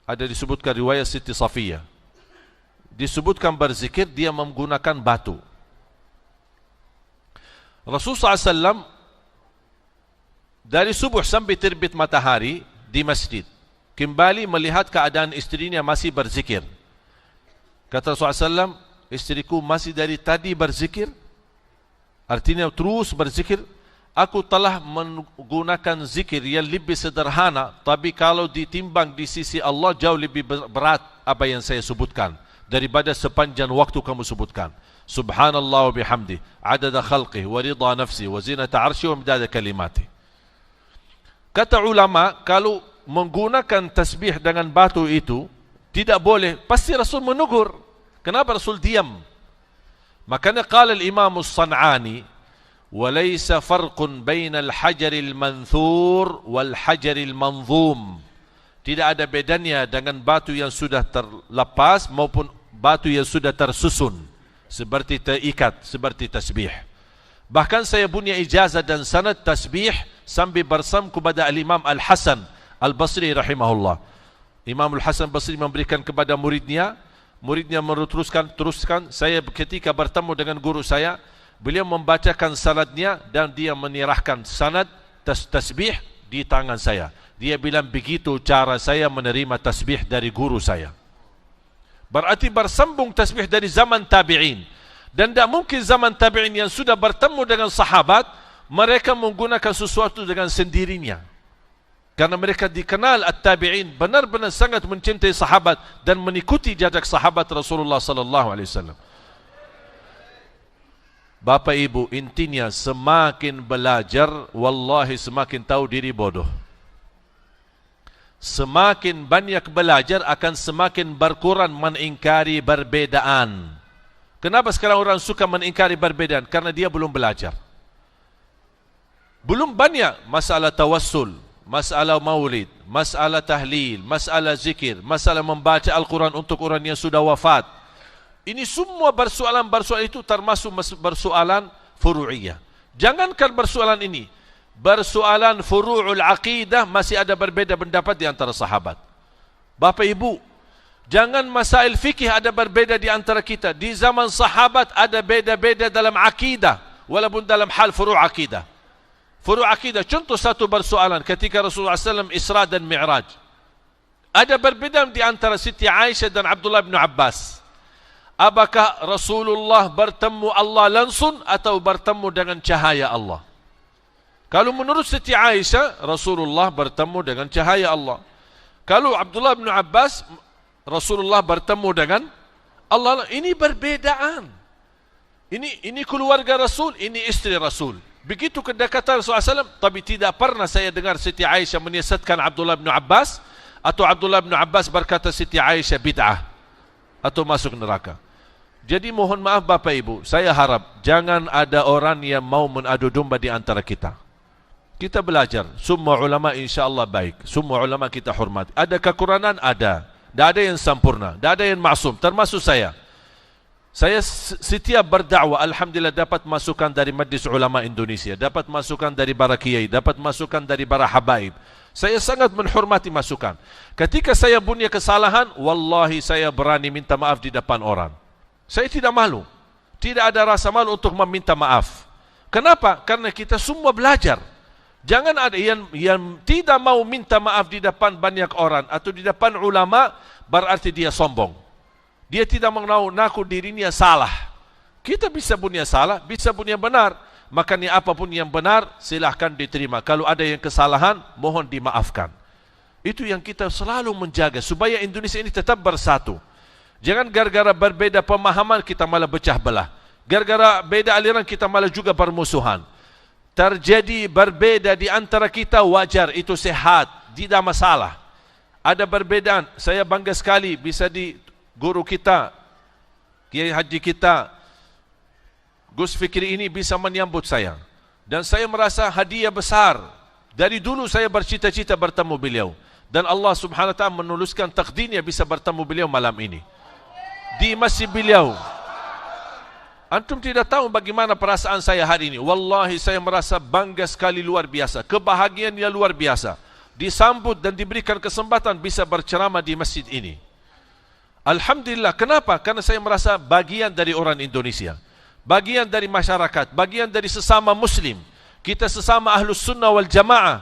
Ada disebutkan riwayat Siti Safiyah, disebutkan berzikir, dia menggunakan batu. Rasulullah SAW dari subuh sampai terbit matahari di masjid, kembali melihat keadaan istrinya masih berzikir. Kata Rasulullah SAW, istriku masih dari tadi berzikir, artinya terus berzikir. Aku telah menggunakan zikir yang lebih sederhana, tapi kalau ditimbang di sisi Allah jauh lebih berat apa yang saya sebutkan daripada sepanjang waktu kamu sebutkan. Subhanallah wa bihamdi, adada khalqih, wa ridha nafsi, wa zinata arshi, wa midada kalimati. Kata ulama, kalau menggunakan tasbih dengan batu itu tidak boleh, pasti Rasul menegur. Kenapa Rasul diam? Makanya qala al-Imam as-San'ani, وَلَيْسَ فَرْقٌ بَيْنَ الْحَجَرِ الْمَنْثُورِ وَالْحَجَرِ الْمَنْظُومِ. Tidak ada bedanya dengan batu yang sudah terlepas maupun batu yang sudah tersusun, seperti terikat, seperti tasbih. Bahkan saya punya ijazah dan sanad tasbih sambil bersam kepada Al-Imam Al-Hasan Al-Basri rahimahullah. Imam Al-Hasan Al-Basri memberikan kepada muridnya meneruskan. Saya ketika bertemu dengan guru saya, beliau membacakan sanadnya dan dia menyerahkan sanad tasbih di tangan saya. Dia bilang begitu cara saya menerima tasbih dari guru saya. Berarti bersambung tasbih dari zaman tabi'in. Dan tidak mungkin zaman tabi'in yang sudah bertemu dengan sahabat, mereka menggunakan sesuatu dengan sendirinya. Karena mereka dikenal at-tabi'in benar-benar sangat mencintai sahabat dan mengikuti jejak sahabat Rasulullah sallallahu alaihi wasallam. Bapak Ibu, intinya semakin belajar, wallahi semakin tahu diri bodoh. Semakin banyak belajar akan semakin berkurang mengingkari perbedaan. Kenapa sekarang orang suka mengingkari perbedaan? Karena dia belum belajar. Belum banyak masalah tawassul, masalah maulid, masalah tahlil, masalah zikir, masalah membaca Al-Quran untuk orang yang sudah wafat. Ini semua persoalan itu termasuk persoalan furu'iyah. Jangankan persoalan ini, persoalan furu'ul aqidah masih ada berbeda pendapat di antara sahabat. Bapak Ibu, jangan masail fikih ada berbeda di antara kita. Di zaman sahabat ada beda-beda dalam aqidah, walaupun dalam hal furu' aqidah. Furu' aqidah, contoh satu persoalan ketika Rasulullah SAW Isra dan Mi'raj. Ada perbedaan di antara Siti Aisyah dan Abdullah bin Abbas. Apakah Rasulullah bertemu Allah langsung atau bertemu dengan cahaya Allah? Kalau menurut Siti Aisyah, Rasulullah bertemu dengan cahaya Allah. Kalau Abdullah bin Abbas, Rasulullah bertemu dengan Allah. Ini perbedaan. Ini keluarga Rasul, ini istri Rasul. Begitu kedekatan Rasulullah SAW, tapi tidak pernah saya dengar Siti Aisyah menyiasatkan Abdullah bin Abbas, atau Abdullah bin Abbas berkata Siti Aisyah bid'ah atau masuk neraka. Jadi mohon maaf Bapak Ibu, saya harap jangan ada orang yang mau mengadu domba di antara kita. Kita belajar, semua ulama insya-Allah baik, semua ulama kita hormati. Ada kekurangan? Ada. Tidak ada yang sempurna, tidak ada yang maksum, termasuk saya. Saya setiap berdakwah, alhamdulillah dapat masukan dari Majlis Ulama Indonesia, dapat masukan dari para kiai, dapat masukan dari para habaib. Saya sangat menghormati masukan. Ketika saya punya kesalahan, wallahi saya berani minta maaf di depan orang. Saya tidak malu. Tidak ada rasa malu untuk meminta maaf. Kenapa? Karena kita semua belajar. Jangan ada yang tidak mau minta maaf di depan banyak orang atau di depan ulama, berarti dia sombong. Dia tidak mengaku dirinya salah. Kita bisa punya salah, bisa punya benar. Makanya apapun yang benar, silahkan diterima. Kalau ada yang kesalahan, mohon dimaafkan. Itu yang kita selalu menjaga, supaya Indonesia ini tetap bersatu. Jangan gara-gara berbeda pemahaman, kita malah pecah belah. Gara-gara beda aliran, kita malah juga bermusuhan. Terjadi berbeda di antara kita, wajar, itu sehat, tidak masalah. Ada perbedaan, saya bangga sekali bisa di guru kita, Kiai Haji kita, Gus Fikri ini bisa menyambut saya. Dan saya merasa hadiah besar. Dari dulu saya bercita-cita bertemu beliau. Dan Allah subhanahu wa ta'ala menuliskan takdirnya bisa bertemu beliau malam ini. Di masjid beliau. Antum tidak tahu bagaimana perasaan saya hari ini. Wallahi saya merasa bangga sekali, luar biasa. Kebahagiaannya luar biasa. Disambut dan diberikan kesempatan bisa berceramah di masjid ini. Alhamdulillah. Kenapa? Karena saya merasa bagian dari orang Indonesia. Bagian dari masyarakat. Bagian dari sesama muslim. Kita sesama ahlus sunnah wal jamaah.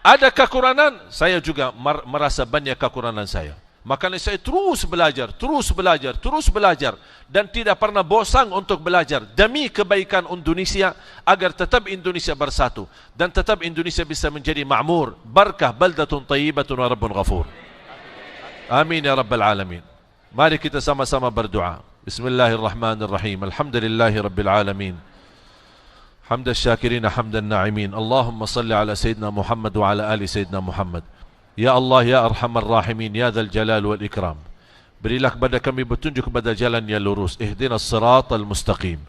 Ada kekurangan, saya juga merasa banyak kekurangan saya. Makanya saya terus belajar, terus belajar, terus belajar. Dan tidak pernah bosan untuk belajar. Demi kebaikan Indonesia, agar tetap Indonesia bersatu. Dan tetap Indonesia bisa menjadi ma'mur. Barakah, baldatun tayyibatun wa rabbun ghafur. Amin ya rabbal alamin. Mari kita sama-sama berdoa. Bismillahirrahmanirrahim. Alhamdulillahi rabbil alamin. حمد الشاكرين حمد الناعمين اللهم صل على سيدنا محمد وعلى آل سيدنا محمد يا الله يا أرحم الراحمين يا ذا الجلال والإكرام berilah kepada kami petunjuk kepada jalan yang lurus ihdinas siratal mustaqim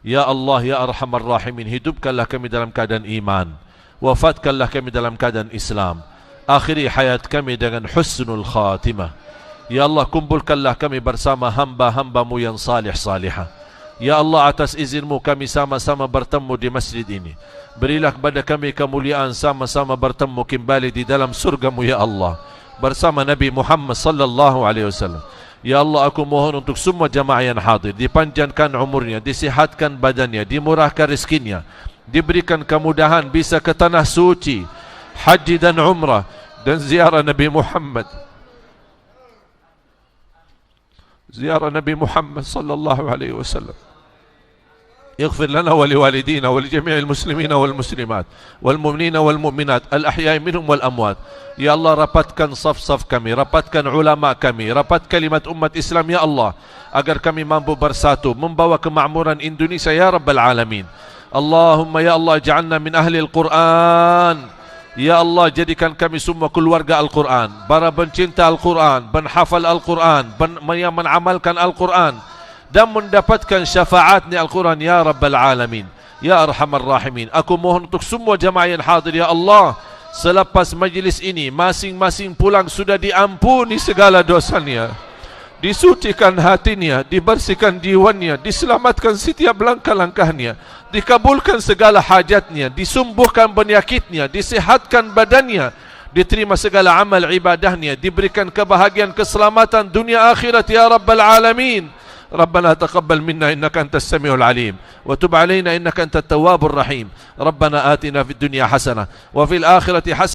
ya Allah ya Arhamar Rahimin hidupkanlah kami dalam keadaan iman wafatkanlah kami dalam keadaan Islam akhiri hayat kami dengan husnul khatimah ya Allah kumpulkanlah kami bersama hamba-hambamu yang salih-salihah. Ya Allah, atas izinmu kami sama-sama bertemu di masjid ini. Berilah kepada kami kemuliaan sama-sama bertemu kembali di dalam surgamu ya Allah, bersama Nabi Muhammad sallallahu alaihi wasallam. Ya Allah, aku mohon untuk semua jamaah yang hadir, dipanjangkan umurnya, disihatkan badannya, dimurahkan rezekinya, diberikan kemudahan bisa ke tanah suci, haji dan umrah dan ziarah Nabi Muhammad. زيارة نبي محمد صلى الله عليه وسلم يغفر لنا ولوالدينا ولجميع المسلمين والمسلمات والمؤمنين والمؤمنات الأحياء منهم والأموات يا الله rapatkan saf-saf kami, rapatkan ulama kami, rapat kalimat umat Islam ya Allah agar kami mampu bersatu membawa kemakmuran Indonesia ya Rabbal Alamin. Allahumma ya Allah ja'alna min ahli al-Quran. Ya Allah, jadikan kami semua keluarga Al-Quran, para pencinta Al-Quran, penghafal Al-Quran, yang mengamalkan Al-Quran dan mendapatkan syafaatnya Al-Quran ya Rabbal Alamin ya Arhamar Rahimin. Aku mohon untuk semua jamaah yang hadir ya Allah, selepas majlis ini masing-masing pulang sudah diampuni segala dosanya, disucikan hatinya, dibersihkan jiwanya, diselamatkan setiap langkah-langkahnya, dikabulkan segala hajatnya, disembuhkan penyakitnya, disehatkan badannya, diterima segala amal ibadahnya, diberikan kebahagiaan keselamatan dunia akhirat ya Rabbal Alamin. ربنا تقبل منا إنك أنت السميع العليم وتب علينا إنك أنت التواب الرحيم. ربنا آتنا في الدنيا حسنة وفي الآخرة حسنة